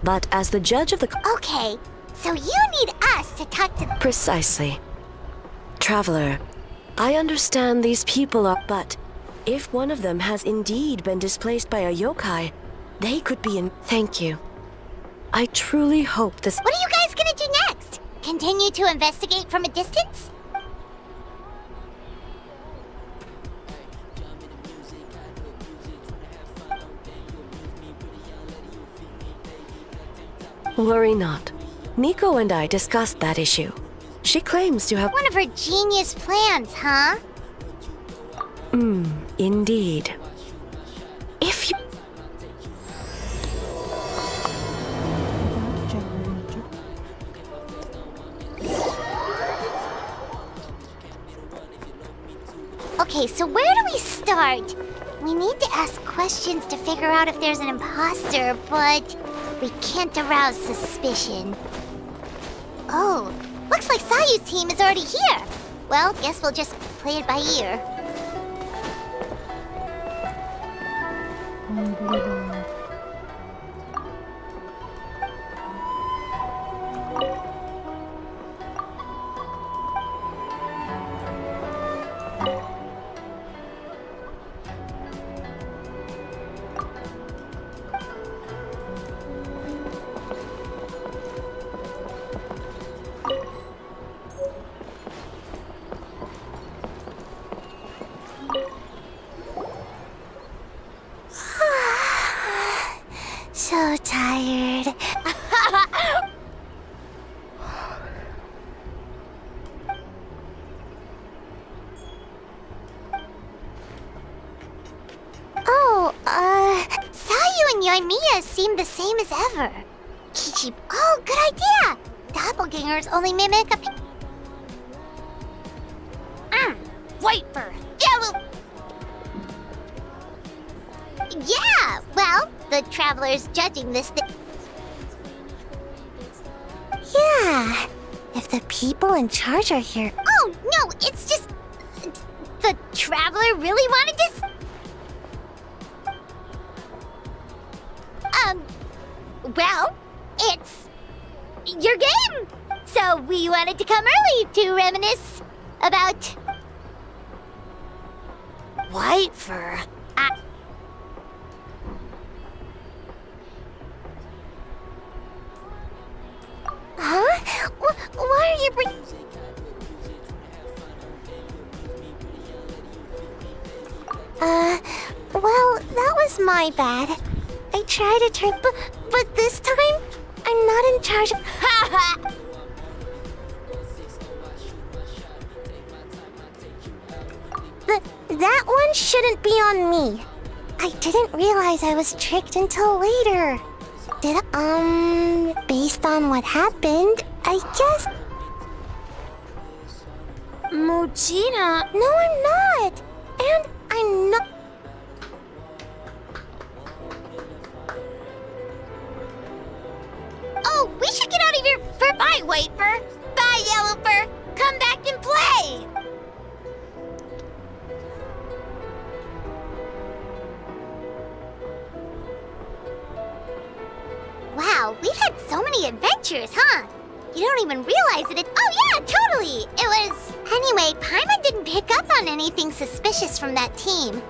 But as the judge of the... Okay, so you need us to talk to... Precisely. Traveler, I understand these people are... But if one of them has indeed been displaced by a yokai, they could be in... Thank you. I truly hope this... What are you guys gonna do next? Continue to investigate from a distance? Worry not. Miko and I discussed that issue. She claims to have... One of her genius plans, huh? Indeed. If you... Okay, so where do we start? We need to ask questions to figure out if there's an imposter, but we can't arouse suspicion. Oh, looks like Sayu's team is already here. Well, guess we'll just play it by ear. my Mias seem the same as ever. Kichi, oh, good idea! Doppelgangers only mimic a... Wait for yellow... Yeah, well, the traveler's judging this thing. Yeah, if the people in charge are here. Oh, no, it's just... The traveler really wanted this... Well, it's... your game! So we wanted to come early to reminisce about... White fur. Huh? Why are you well, that was my bad. I tried to turn, but this time, I'm not in charge of... That one shouldn't be on me. I didn't realize I was tricked until later. Based on what happened, I guess... Mujina... No, I'm not. And I'm not... Oh, we should get out of here for... Bye, White Fur. Bye, Yellow Fur. Come back and play. Wow, we've had so many adventures, huh? You don't even realize it. Oh, yeah, totally. It was... Anyway, Paimon didn't pick up on anything suspicious from that team.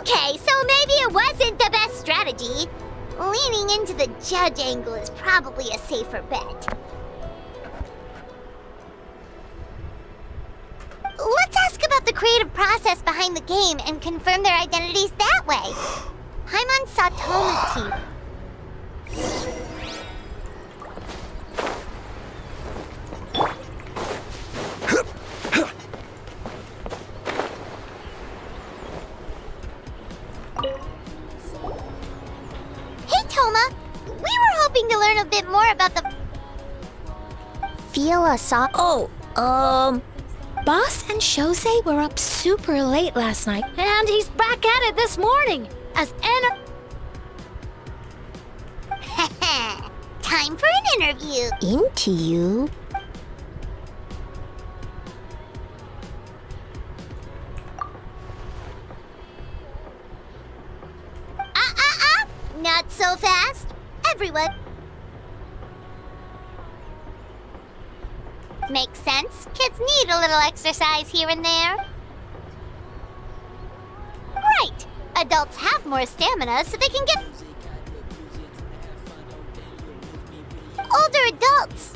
Okay, so maybe it wasn't the best strategy. Leaning into the judge angle is probably a safer bet. Let's ask about the creative process behind the game and confirm their identities that way. Paimon saw Toma's team. Hey, Toma! We were hoping to learn a bit more about the... Feel saw... Oh, Boss and Shosei were up super late last night, and he's back at it this morning as Time for an interview. Into you? Not so fast. Everyone. Makes sense. Kids need a little exercise here and there. Right. Adults have more stamina so they can get... Older adults.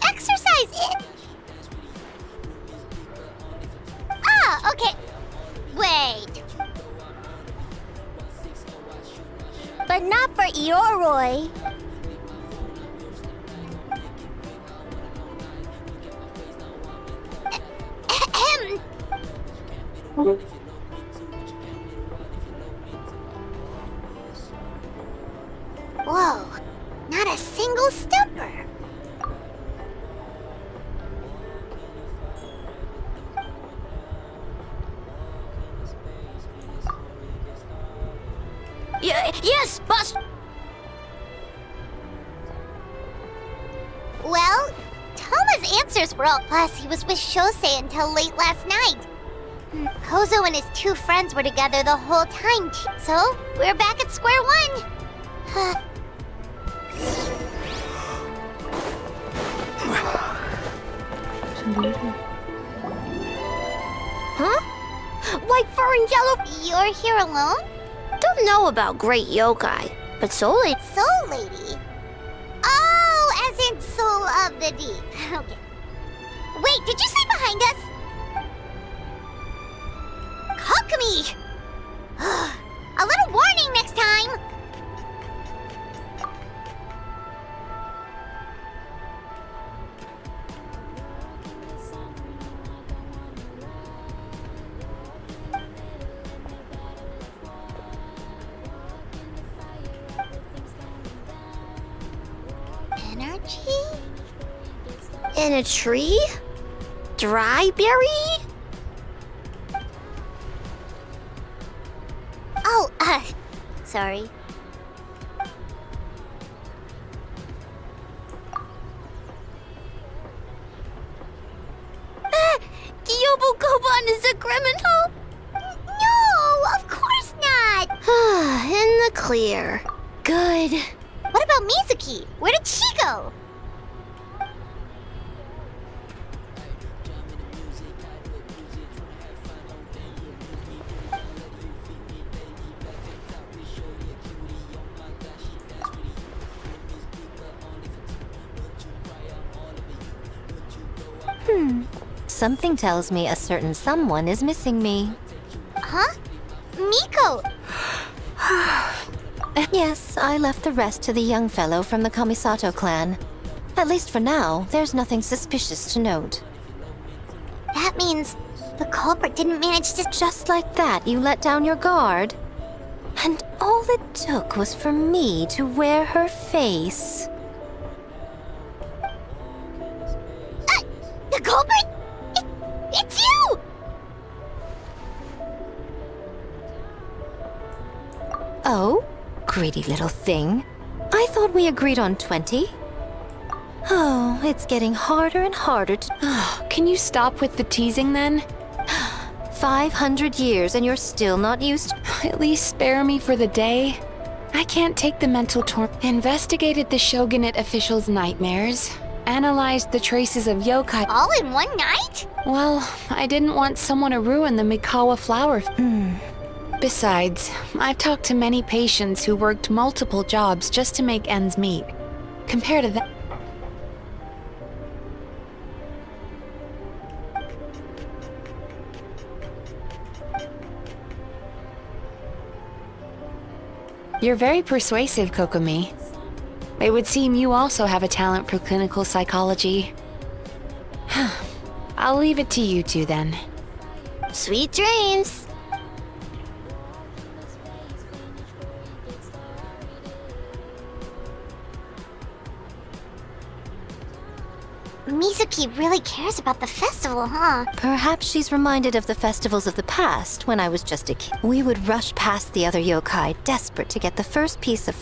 Exercise it. Ah, okay. Wait. But not for Ioroi. Whoa, not a single stumper. Yes, boss. Well, Toma's answers were all plus. He was with Shosei until late last night. Kozo and his two friends were together the whole time, so we're back at square one. Huh? White fur and yellow. You're here alone? Don't know about great yokai, but Soul Lady. Soul Lady? Oh, as in Soul of the Deep. Okay. Wait, did you say behind us? Kokumi! A little warning next time! In a tree? Dry berry? Oh, sorry. Yobukoban is a criminal? No, of course not. In the clear. Good. What about Mizuki? Where did she go? Something tells me a certain someone is missing me. Huh? Miko! Yes, I left the rest to the young fellow from the Kamisato clan. At least for now, there's nothing suspicious to note. That means the culprit didn't manage to... Just like that, you let down your guard? And all it took was for me to wear her face. The culprit? It's you! Oh? Greedy little thing. I thought we agreed on 20. Oh, it's getting harder and harder to... Can you stop with the teasing then? 500 years and you're still not used to... At least spare me for the day. I can't take the mental torment. Investigated the shogunate officials' nightmares. Analyzed the traces of yokai. All in one night? Well, I didn't want someone to ruin the Mikawa flower. Besides, I've talked to many patients who worked multiple jobs just to make ends meet. Compared to that... You're very persuasive, Kokomi. It would seem you also have a talent for clinical psychology. I'll leave it to you two then. Sweet dreams! Mizuki really cares about the festival, huh? Perhaps she's reminded of the festivals of the past when I was just a kid. We would rush past the other yokai, desperate to get the first piece of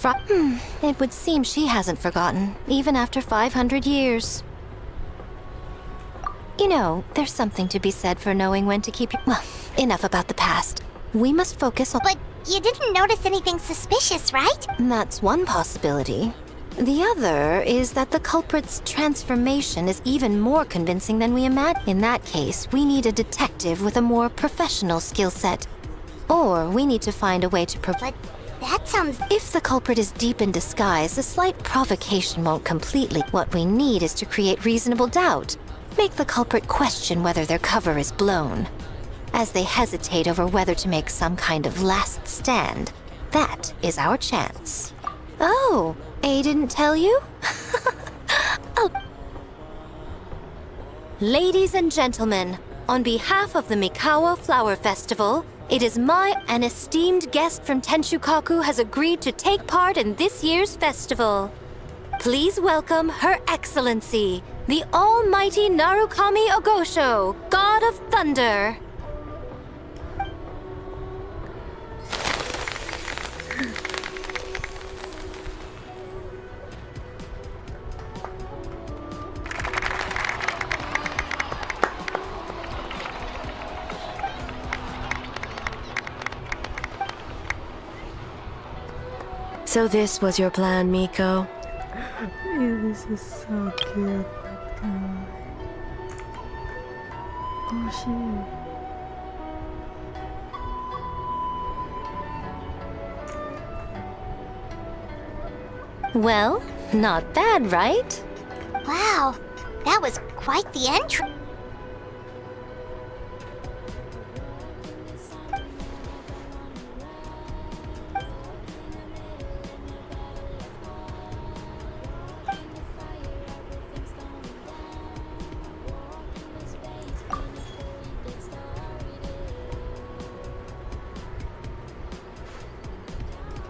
It would seem she hasn't forgotten, even after 500 years. You know, there's something to be said for knowing when to keep your... Well, enough about the past. We must focus on... But you didn't notice anything suspicious, right? That's one possibility. The other is that the culprit's transformation is even more convincing than we imagined. In that case, we need a detective with a more professional skill set. Or we need to find a way to But that sounds... If the culprit is deep in disguise, a slight provocation won't completely... What we need is to create reasonable doubt. Make the culprit question whether their cover is blown. As they hesitate over whether to make some kind of last stand. That is our chance. Oh, A didn't tell you? Oh. Ladies and gentlemen, on behalf of the Mikawa Flower Festival, it is an esteemed guest from Tenshukaku has agreed to take part in this year's festival. Please welcome Her Excellency, the Almighty Narukami Ogosho, God of Thunder. So this was your plan, Miko? This is so cute. Oh, Well, not bad, right? Wow, that was quite the entry.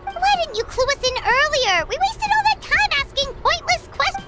Why didn't you clue us in earlier? We wasted all that time asking pointless questions.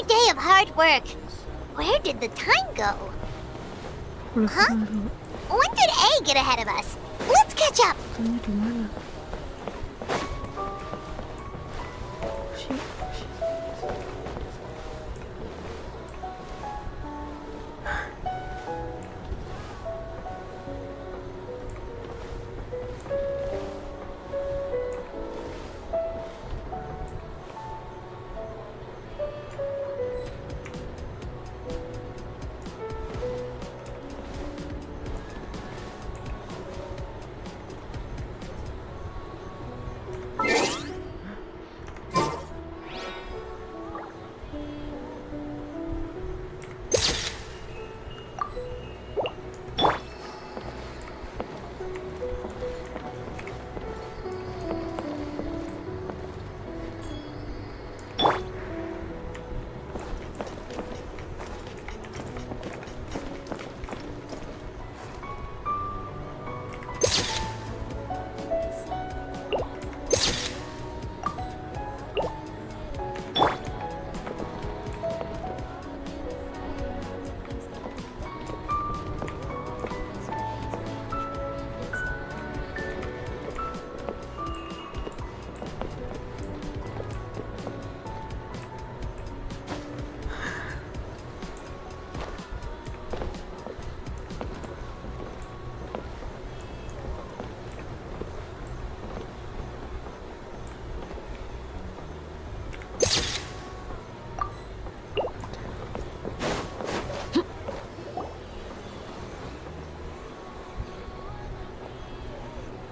day of hard work. Where did the time go? Huh? When did A get ahead of us? Let's catch up. Tanya di mana?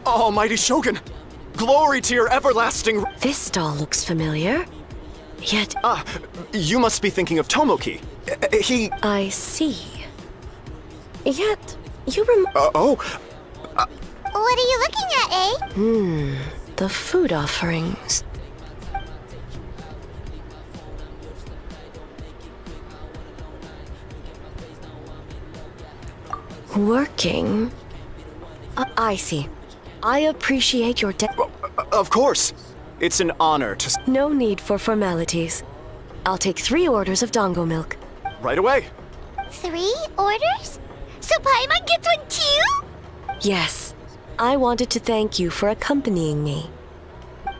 Almighty Shogun! Glory to your everlasting... This stall looks familiar. Yet... Ah, you must be thinking of Tomoki. He... I see. Yet, you What are you looking at, eh? The food offerings. Working? I see. I appreciate your Of course. It's an honor to... No need for formalities. I'll take 3 orders of dango milk. Right away. 3 orders? So Paimon gets one too? Yes. I wanted to thank you for accompanying me.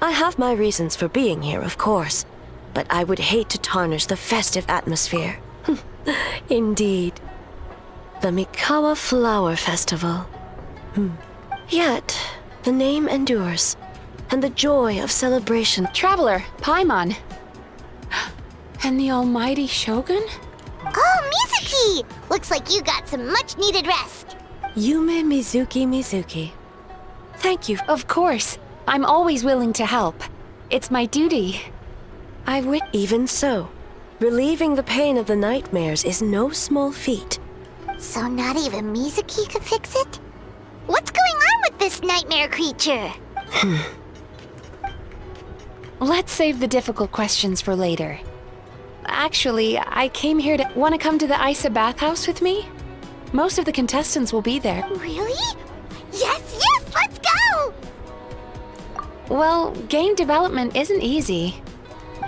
I have my reasons for being here, of course, but I would hate to tarnish the festive atmosphere. Indeed. The Mikawa Flower Festival. Yet, the name endures, and the joy of celebration. Traveler, Paimon. And the almighty Shogun? Oh, Mizuki! Looks like you got some much-needed rest. Yume Mizuki. Thank you. Of course. I'm always willing to help. It's my duty. Even so, relieving the pain of the nightmares is no small feat. So not even Mizuki could fix it? What's going on with this nightmare creature? Let's save the difficult questions for later. Actually, I came here to... Want to come to the Isa bathhouse with me? Most of the contestants will be there. Really? Yes, let's go! Well, game development isn't easy.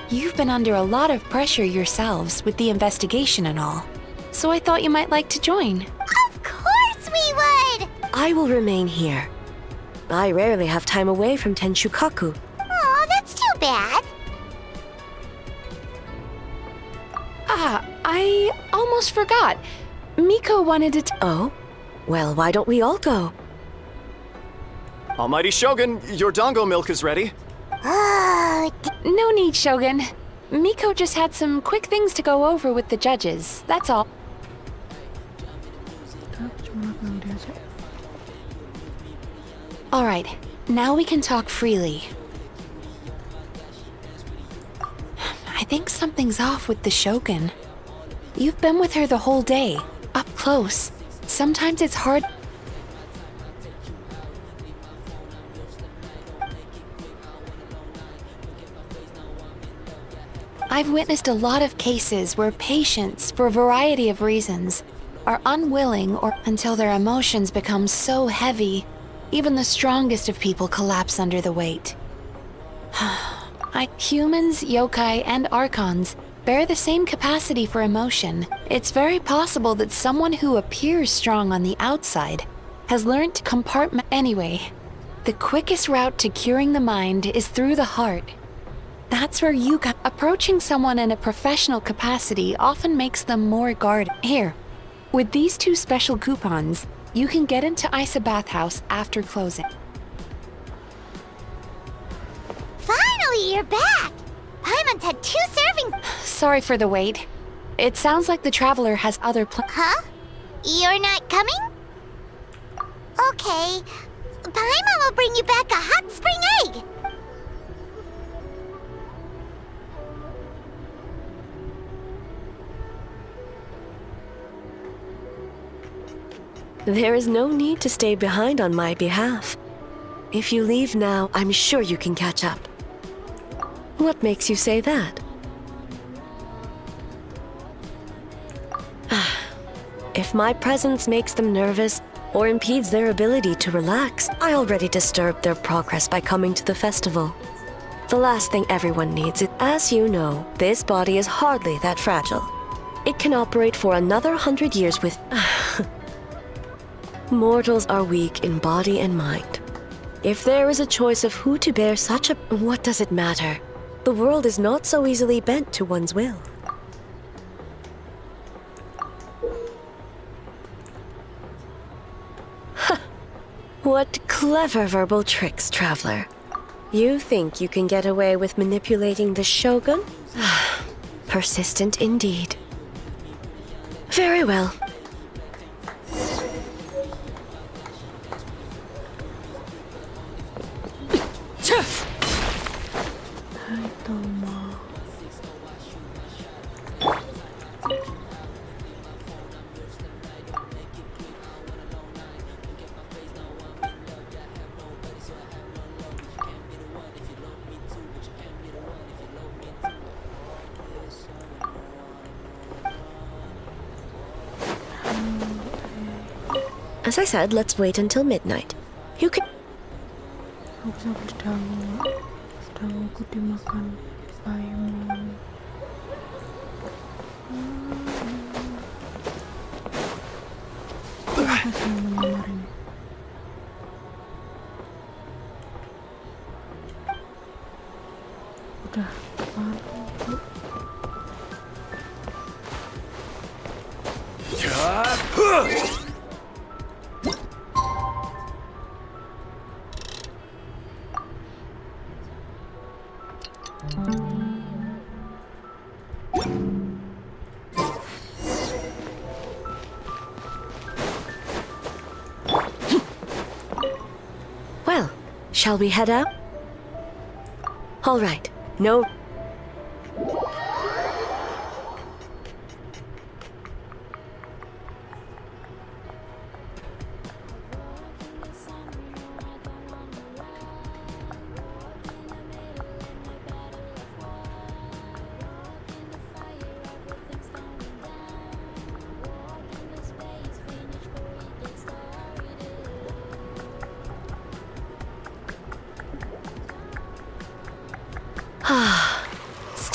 You've been under a lot of pressure yourselves with the investigation and all. So I thought you might like to join. Of course we would! I will remain here. I rarely have time away from Tenshukaku. Aw, that's too bad. I almost forgot. Miko wanted to... Oh? Well, why don't we all go? Almighty Shogun, your dango milk is ready. No need, Shogun. Miko just had some quick things to go over with the judges, that's all. Alright, now we can talk freely. I think something's off with the Shogun. You've been with her the whole day, up close. Sometimes it's hard... I've witnessed a lot of cases where patients, for a variety of reasons, are unwilling or until their emotions become so heavy, even the strongest of people collapse under the weight. Humans, yokai, and archons bear the same capacity for emotion. It's very possible that someone who appears strong on the outside has learned to compartment. Anyway, the quickest route to curing the mind is through the heart. That's where you got. Approaching someone in a professional capacity often makes them more guarded. Here, with these 2 special coupons, you can get into Isa Bathhouse after closing. Finally, you're back! Paimon's had 2 servings. Sorry for the wait. It sounds like the traveler has other plans. Huh? You're not coming? Okay. Paimon will bring you back a hot spring egg. There is no need to stay behind on my behalf. If you leave now, I'm sure you can catch up. What makes you say that? If my presence makes them nervous or impedes their ability to relax, I already disturbed their progress by coming to the festival. The last thing everyone needs is, as you know, this body is hardly that fragile. It can operate for another 100 years with... Mortals are weak in body and mind. If there is a choice of who to bear such a... What does it matter? The world is not so easily bent to one's will. What clever verbal tricks, traveler. You think you can get away with manipulating the Shogun? Persistent indeed. Very well. As I said, let's wait until midnight. You can... Aku sedang ikuti makan Paimon. Apa sih yang menyamarin? Udah malu. Well, shall we head out? All right. No...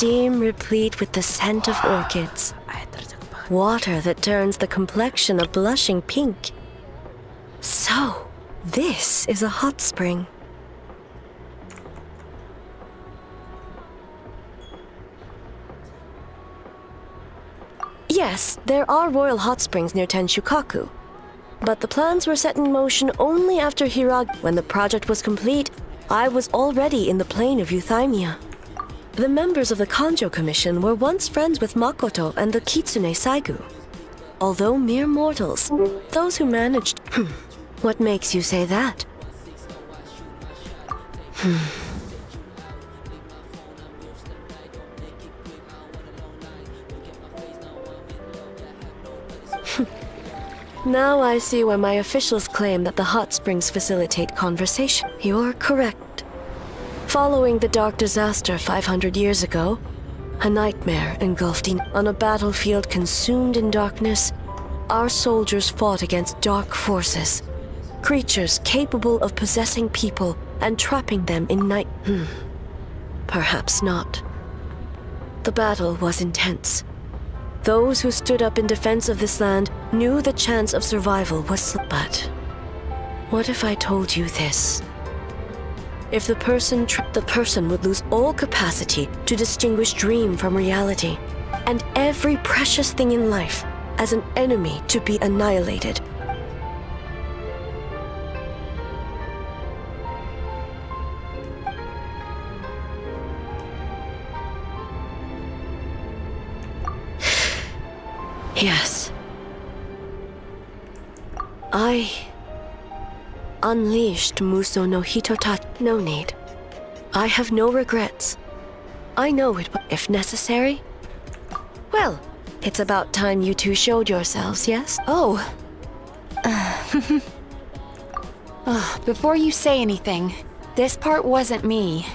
Steam replete with the scent of orchids. Water that turns the complexion a blushing pink. So, this is a hot spring. Yes, there are royal hot springs near Tenshukaku. But the plans were set in motion only after Hirag. When the project was complete, I was already in the plain of Euthymia. The members of the Kanjo Commission were once friends with Makoto and the Kitsune Saigu. Although mere mortals, those who managed... What makes you say that? Now I see why my officials claim that the hot springs facilitate conversation. You're correct. Following the dark disaster 500 years ago, a nightmare engulfed on a battlefield consumed in darkness, our soldiers fought against dark forces, creatures capable of possessing people and trapping them in night... Perhaps not. The battle was intense. Those who stood up in defense of this land knew the chance of survival was but what if I told you this? If the person would lose all capacity to distinguish dream from reality, and every precious thing in life as an enemy to be annihilated. Yes. I unleashed Muso no Hitotachi. No need. I have no regrets. I know it, but if necessary, well, it's about time you two showed yourselves, yes? Oh. Before you say anything, this part wasn't me.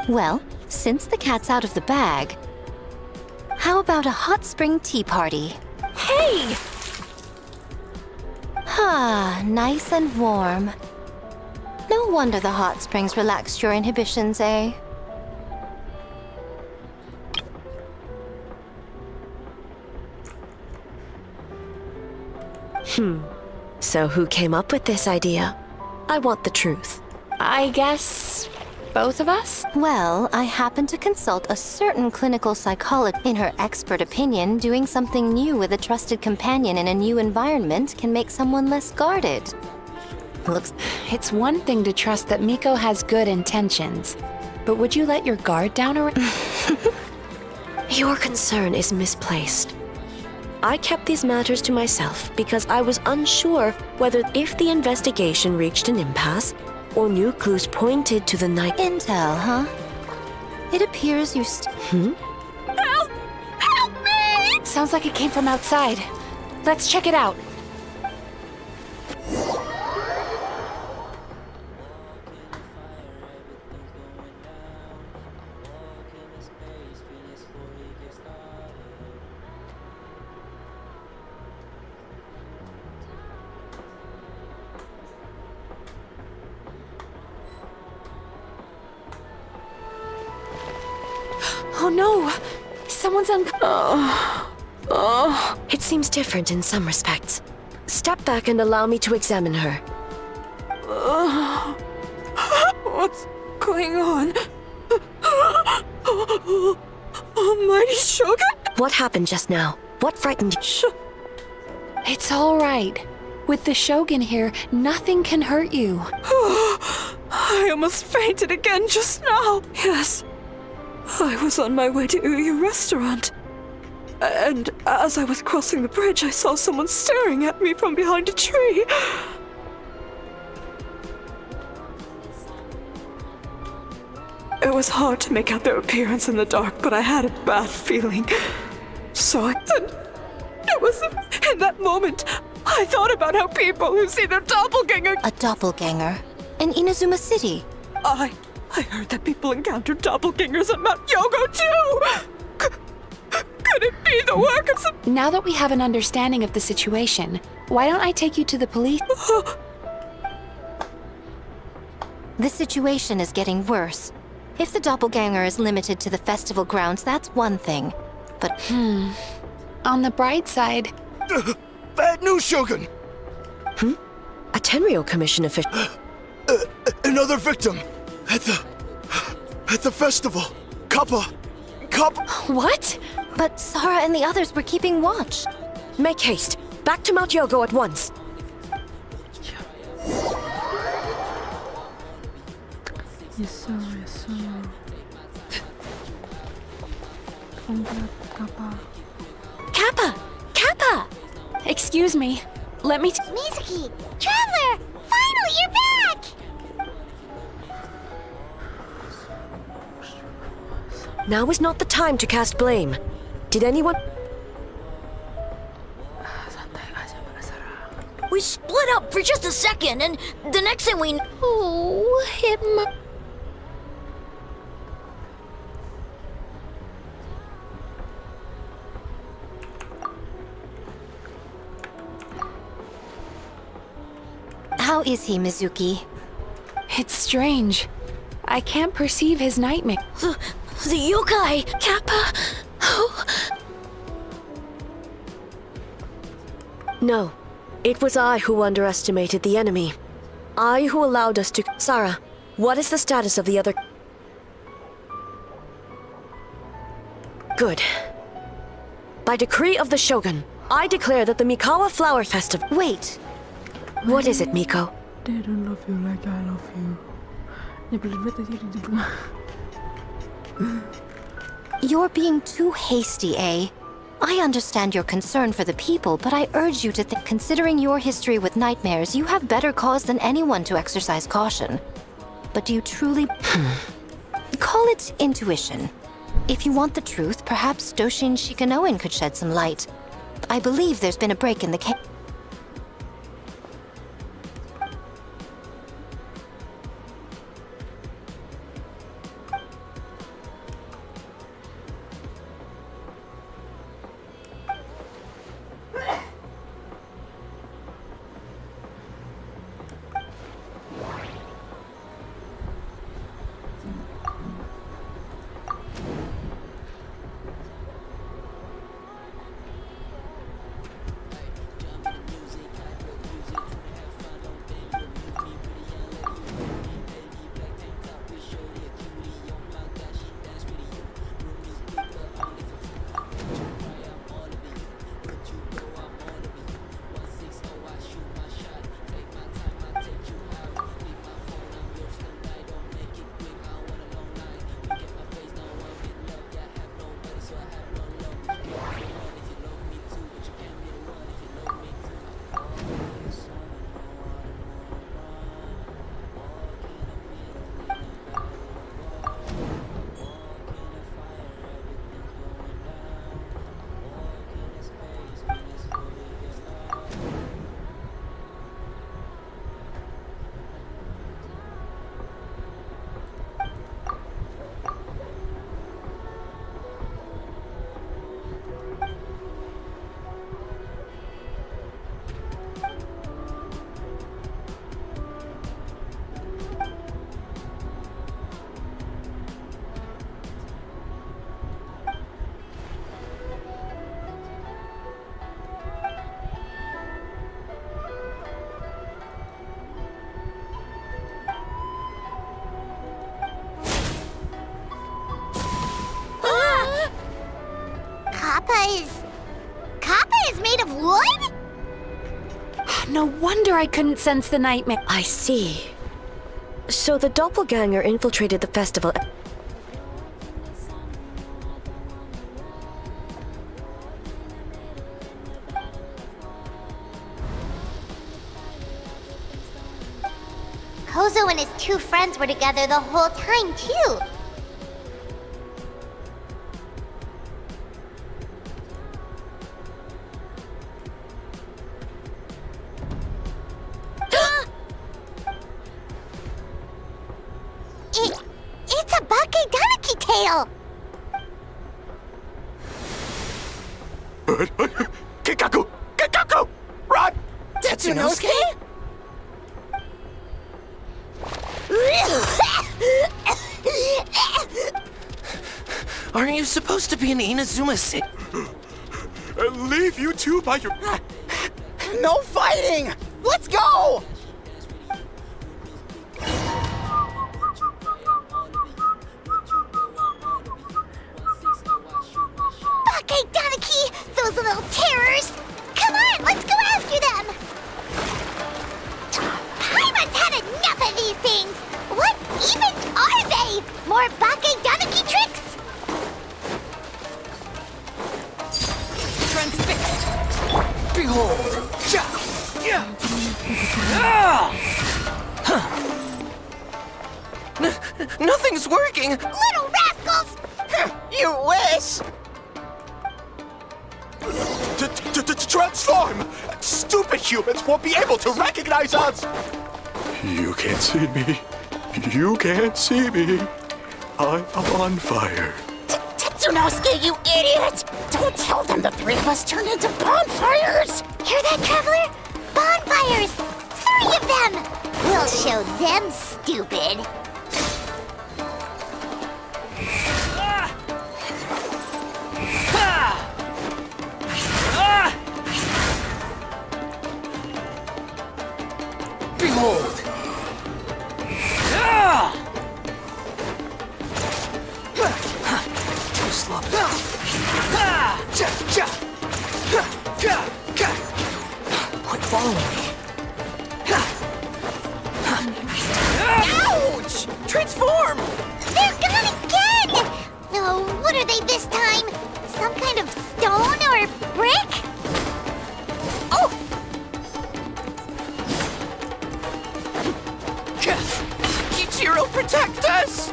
Well, since the cat's out of the bag, how about a hot spring tea party? Hey! Ah, nice and warm. No wonder the hot springs relaxed your inhibitions, eh? So who came up with this idea? I want the truth. I guess both of us? Well, I happened to consult a certain clinical psychologist. In her expert opinion, doing something new with a trusted companion in a new environment can make someone less guarded. It's one thing to trust that Miko has good intentions, but would you let your guard down around? Your concern is misplaced. I kept these matters to myself because I was unsure whether if the investigation reached an impasse or new clues pointed to the night. Intel, huh? It appears you Help! Help me! Sounds like it came from outside. Let's check it out. Oh no! Someone's It seems different in some respects. Step back and allow me to examine her. What's going on? Almighty Shogun? What happened just now? What frightened you? It's all right. With the Shogun here, nothing can hurt you. I almost fainted again just now. Yes. I was on my way to Uyu restaurant. And as I was crossing the bridge, I saw someone staring at me from behind a tree. It was hard to make out their appearance in the dark, but I had a bad feeling. So it was in that moment I thought about how people who see their doppelganger. A doppelganger? In Inazuma City? I heard that people encountered doppelgangers at Mount Yogo too! Could it be the work of some... Now that we have an understanding of the situation, why don't I take you to the police? The situation is getting worse. If the doppelganger is limited to the festival grounds, that's one thing. But... On the bright side... Bad news, Shogun! A Tenryou Commission official. Another victim! At the festival! Kappa! What? But Sara and the others were keeping watch. Make haste. Back to Mount Yogo at once. Yes, sir. Yes, sir. Kappa. Kappa! Kappa! Excuse me. Let me... Mizuki! Traveler! Finally, you're back! Now is not the time to cast blame. Did anyone... We split up for just a second, and the next thing we... Oh, him... How is he, Mizuki? It's strange. I can't perceive his nightmare. The yokai! Kappa! Oh. No. It was I who underestimated the enemy. I who allowed us to... Sarah, what is the status of the other... Good. By decree of the Shogun, I declare that the Mikawa Flower Festival... Wait. What is it, Miko? They don't love you like I love you. Nyebelin banget aja di depan. You're being too hasty, eh? I understand your concern for the people, but I urge you to think, considering your history with nightmares, you have better cause than anyone to exercise caution. But do you truly... Call it intuition. If you want the truth, perhaps Doshin Shikanoin could shed some light. I believe there's been a break in the case. Kappa is made of wood? No wonder I couldn't sense the nightmare. I see. So the doppelganger infiltrated the festival. Kozo and his two friends were together the whole time, too. It's a Bakedaniki tail! Kikaku! Kikaku! Run! Tetsunosuke? Aren't you supposed to be in Inazuma City? Leave you two by your... No fighting! Let's go! Bakedaniki! Those little terrors! Come on, let's go after them! Paimon's had enough of these things! What even are they? More Bakedaniki tricks? Transfixed! Behold! Nothing's working! Little rascals! You wish! Transform! Stupid humans won't be able to recognize us! You can't see me. You can't see me. I'm on fire. Tetsunosuke, you idiot! Don't tell them the three of us turned into bonfires! Hear that, Traveler? Bonfires! 3 of them! We'll show them, stupid! Quit following me. Ouch! Transform! They're gone again! No, what are they this time? Some kind of stone or brick? Oh! Kichiro, protect us!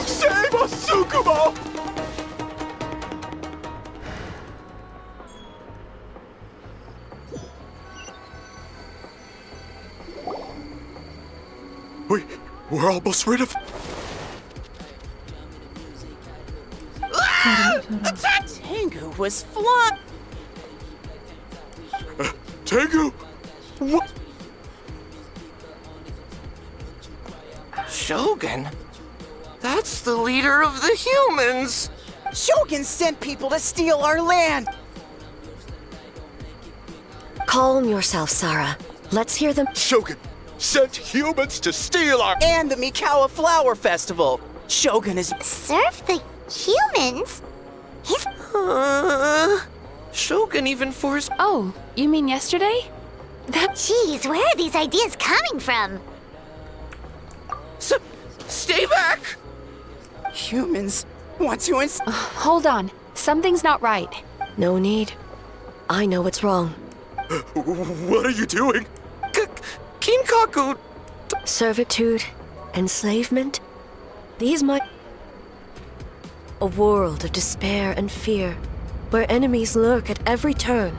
Save us, Tsukumo! We're almost rid of... Tengu was flawed. Tengu? What? Shogun? That's the leader of the humans. Shogun sent people to steal our land. Calm yourself, Sarah. Let's hear them. Shogun sent humans to steal our... And the Mikawa Flower Festival. Shogun is... Serve the humans? He's... Shogun even forced... Oh, you mean yesterday? Jeez, where are these ideas coming from? Stay back! Humans want to Hold on. Something's not right. No need. I know what's wrong. What are you doing? Kinkaku... Servitude, enslavement. These might... A world of despair and fear, where enemies lurk at every turn,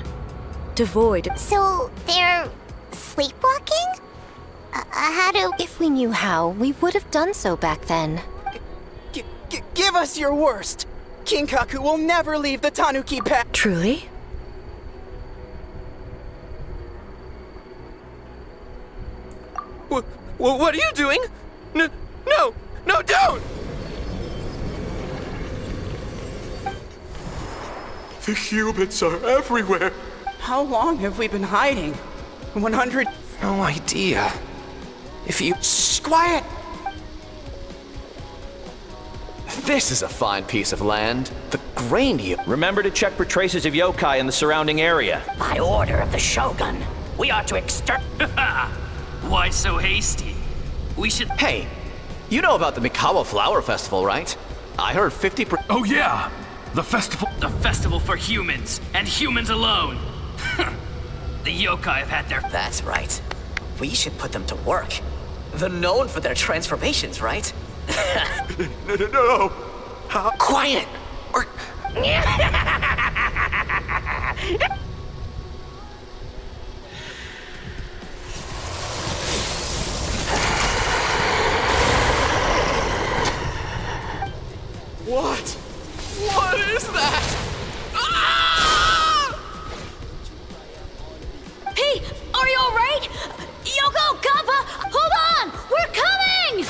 devoid... So, they're sleepwalking? How do... If we knew how, we would have done so back then. Give us your worst. Kinkaku will never leave the Tanuki path. Truly? What are you doing? No, don't! The humans are everywhere. How long have we been hiding? 100... No idea. If you... Shh, quiet! This is a fine piece of land. The grain you... Remember to check for traces of yokai in the surrounding area. By order of the Shogun, we ought to exterminate... Why so hasty? We should... Hey, you know about the Mikawa Flower Festival, right? I heard 50%... Oh yeah! The festival... The festival for humans, and humans alone! The yokai have had their... That's right. We should put them to work. They're known for their transformations, right? No! Quiet! Or... What? What is that? Ah! Hey, are you alright? Yoko, Kappa, hold on! We're coming!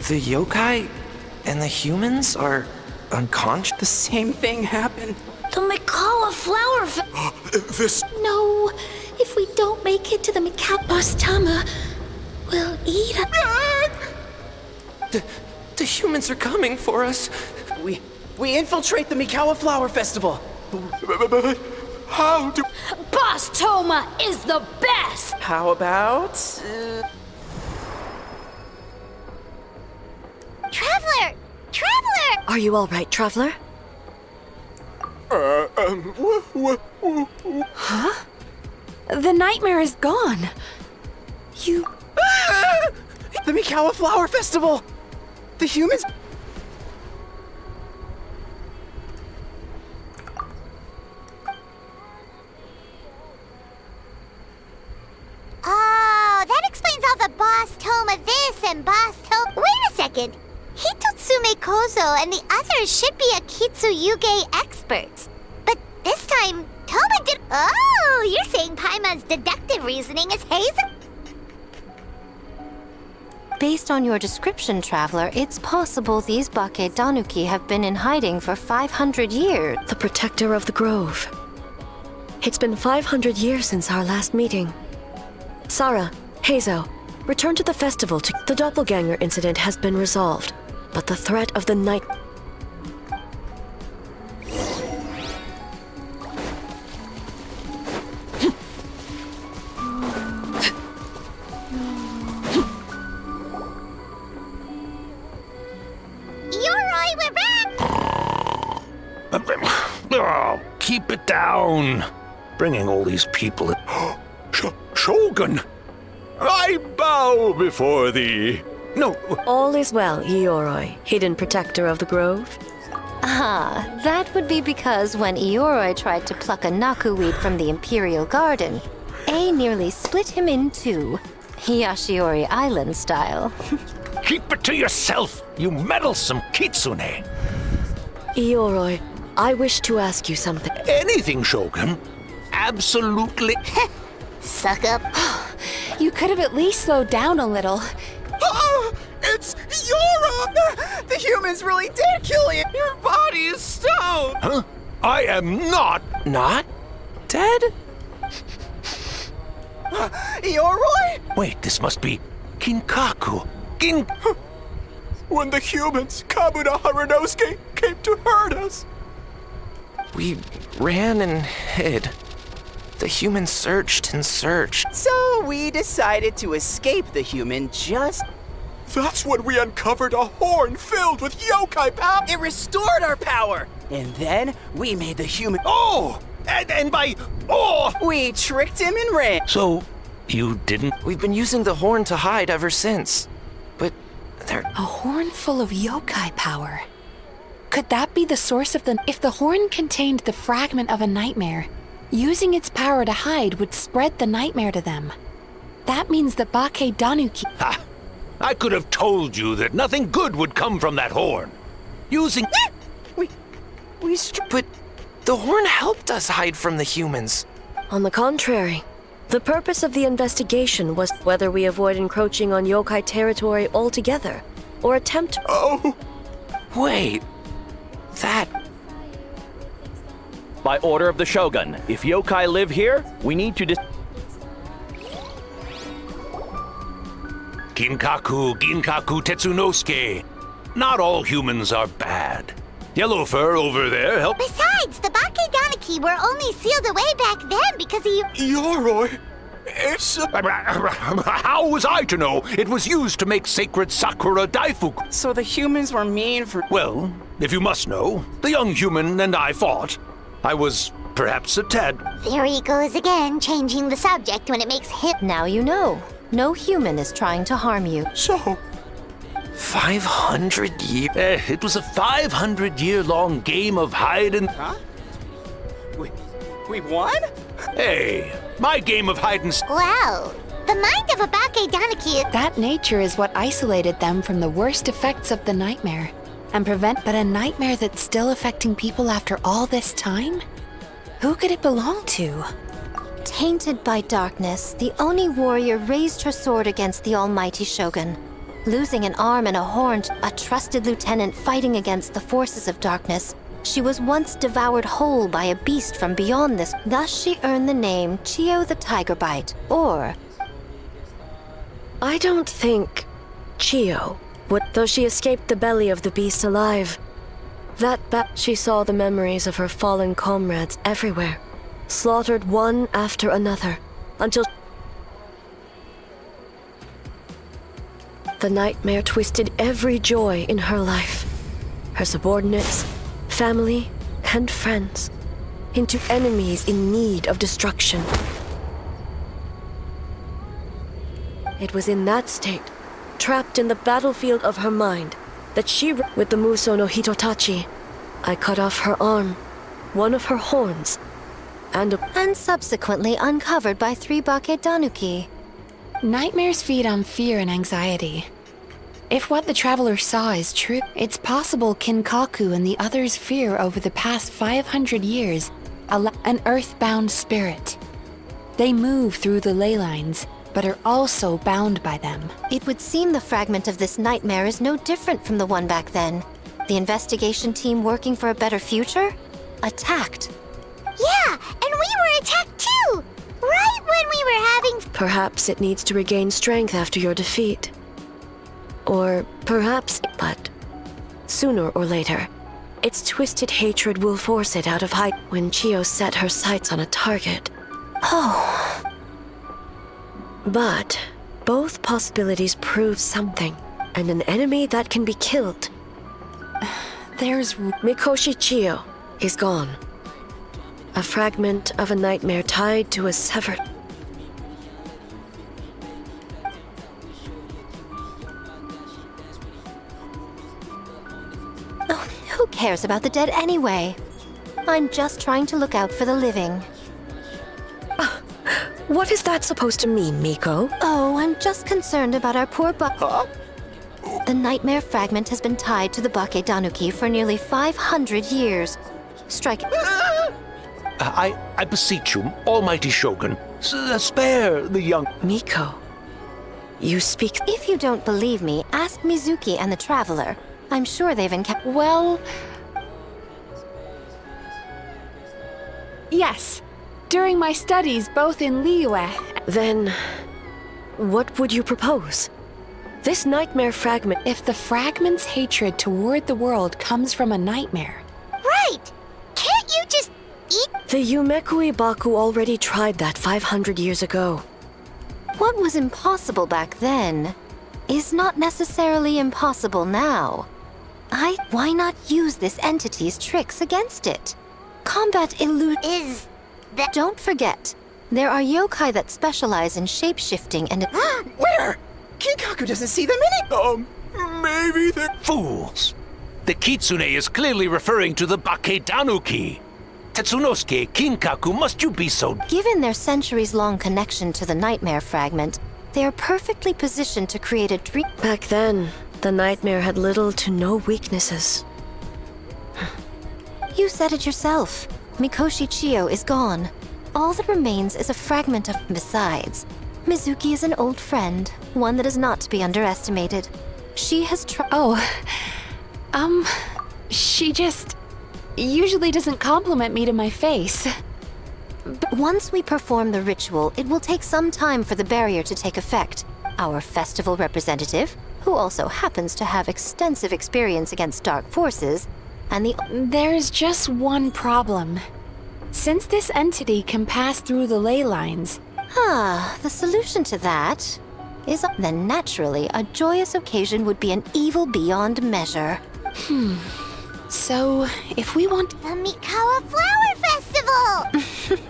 The yokai and the humans are unconscious? The same thing happened. The Mikawa Flower This... No, if we don't make it to the Mikapastama, we'll eat The humans are coming for us. We infiltrate the Mikawa Flower Festival. But how do... Boss Toma is the best! How about... Traveler! Traveler! Are you all right, traveler? Huh? The nightmare is gone. You... The Mikawa Flower Festival! The humans... Oh, that explains all the Boss Toma this and Boss Toma... Wait a second! Hitotsume Kozo and the others should be Akitsuyuge experts. But this time, Toma did... Oh, you're saying Paimon's deductive reasoning is hazy? Based on your description, traveler, it's possible these Bake Danuki have been in hiding for 500 years. The protector of the grove. It's been 500 years since our last meeting. Sarah, Heizo, return to the festival to... The doppelganger incident has been resolved, but the threat of the night... Yoroi, we're back! Oh, keep it down. Bringing all these people in. Shogun! I bow before thee. No. All is well, Ioroi, hidden protector of the grove. Ah, that would be because when Ioroi tried to pluck a Naku weed from the Imperial Garden, A nearly split him in two, Yashiori Island style. Keep it to yourself, you meddlesome kitsune. Ioroi, I wish to ask you something. Anything, Shogun. Absolutely. Suck up. You could have at least slowed down a little. Oh, it's Yora! The humans really did kill you! Your body is stone! Huh? I am not. Not? Dead? Yoroi? Wait, this must be Kinkaku. When the humans, Kabuna Harunosuke, came to hurt us. We ran and hid. The humans searched and searched. So we decided to escape the human just... That's when we uncovered a horn filled with yokai power. It restored our power! And then we made the human... Oh! And by... Oh! We tricked him and ran. So, you didn't... We've been using the horn to hide ever since. But they're... A horn full of yokai power. Could that be the source of the... If the horn contained the fragment of a nightmare, using its power to hide would spread the nightmare to them. That means that Bake Danuki... Ha! I could have told you that nothing good would come from that horn. Using... But the horn helped us hide from the humans. On the contrary, the purpose of the investigation was whether we avoid encroaching on yokai territory altogether, or attempt... Oh! Wait. That... By order of the Shogun, if yokai live here, we need to Ginkaku Tetsunosuke. Not all humans are bad. Yellow Fur over there helped... Besides, the Bake Danuki were only sealed away back then because he... Yoroi, it's... How was I to know? It was used to make sacred Sakura Daifuku. So the humans were mean for... Well, if you must know, the young human and I fought. I was perhaps a tad... There he goes again, changing the subject when it makes him... Now you know. No human is trying to harm you. So... 500 years? It was a 500-year-long game of hide and... Huh? We won? Hey, my game of hide and... Wow, the mind of a Bake Danuki is... That nature is what isolated them from the worst effects of the nightmare. And but a nightmare that's still affecting people after all this time? Who could it belong to? Tainted by darkness, the Oni warrior raised her sword against the almighty Shogun. Losing an arm and a horn, a trusted lieutenant fighting against the forces of darkness, she was once devoured whole by a beast from beyond this. Thus she earned the name Chio the Tiger Bite, or... I don't think Chio would, though she escaped the belly of the beast alive. She saw the memories of her fallen comrades everywhere, slaughtered one after another, until... The nightmare twisted every joy in her life, her subordinates, family, and friends, into enemies in need of destruction. It was in that state, trapped in the battlefield of her mind, that she, with the Muso no Hitotachi, I cut off her arm, one of her horns, and subsequently uncovered by 3 Bake Danuki. Nightmares feed on fear and anxiety. If what the traveler saw is true, it's possible Kinkaku and the others' fear over the past 500 years an earthbound spirit. They move through the ley lines, but are also bound by them. It would seem the fragment of this nightmare is no different from the one back then. The investigation team working for a better future? Attacked. Yeah, and we were attacked too! Right when we were having... Perhaps it needs to regain strength after your defeat. Or perhaps, but sooner or later, its twisted hatred will force it out of height when Chio set her sights on a target. Oh. But both possibilities prove something, and an enemy that can be killed. There's... Mikoshi Chio is gone. A fragment of a nightmare tied to a severed... Oh, who cares about the dead anyway? I'm just trying to look out for the living. What is that supposed to mean, Miko? Oh, I'm just concerned about our poor The nightmare fragment has been tied to the Bake Danuki for nearly 500 years. Strike... I beseech you, almighty Shogun, spare the young... Miko, you speak... If you don't believe me, ask Mizuki and the Traveler. I'm sure they've encountered... Well... Yes. During my studies both in Liyue... Then... what would you propose? This nightmare fragment... If the fragment's hatred toward the world comes from a nightmare... Right! Can't you just eat... The Yumekui Baku already tried that 500 years ago. What was impossible back then is not necessarily impossible now. Why not use this entity's tricks against it? Combat Is that... Don't forget, there are yokai that specialize in shape-shifting and... Where? Kinkaku doesn't see them Maybe they're fools. The Kitsune is clearly referring to the Bake Danuki. Tetsunosuke, Kinkaku, must you be so... Given their centuries-long connection to the nightmare fragment, they are perfectly positioned to create a dream... Back then, the nightmare had little to no weaknesses. You said it yourself. Mikoshi Chio is gone. All that remains is a fragment of... Besides, Mizuki is an old friend, one that is not to be underestimated. She has she just... usually doesn't compliment me to my face. But once we perform the ritual, it will take some time for the barrier to take effect. Our festival representative, who also happens to have extensive experience against dark forces, and the... There's just one problem. Since this entity can pass through the ley lines... the solution to that is... Then naturally, a joyous occasion would be an evil beyond measure. So, if we want... The Mikawa Flower Festival!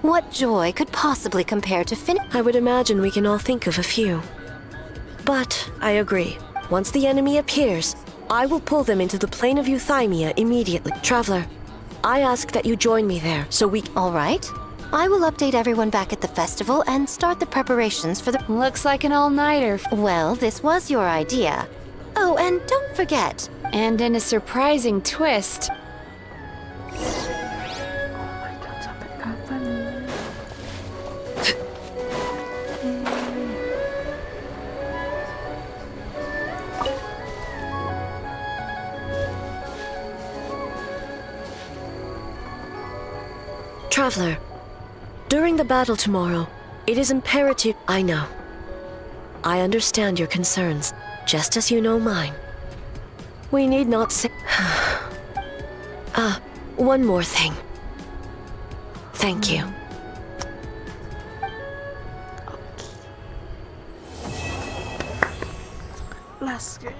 What joy could possibly compare to I would imagine we can all think of a few. But, I agree. Once the enemy appears, I will pull them into the plane of Euthymia immediately. Traveler, I ask that you join me there, so we... All right. I will update everyone back at the festival and start the preparations for the... Looks like an all-nighter. Well, this was your idea. Oh, and don't forget... And in a surprising twist... Traveler, during the battle tomorrow, it is imperative... I know. I understand your concerns, just as you know mine. We need not say... one more thing. Thank you. Last game.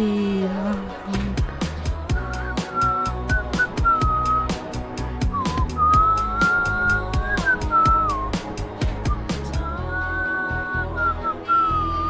di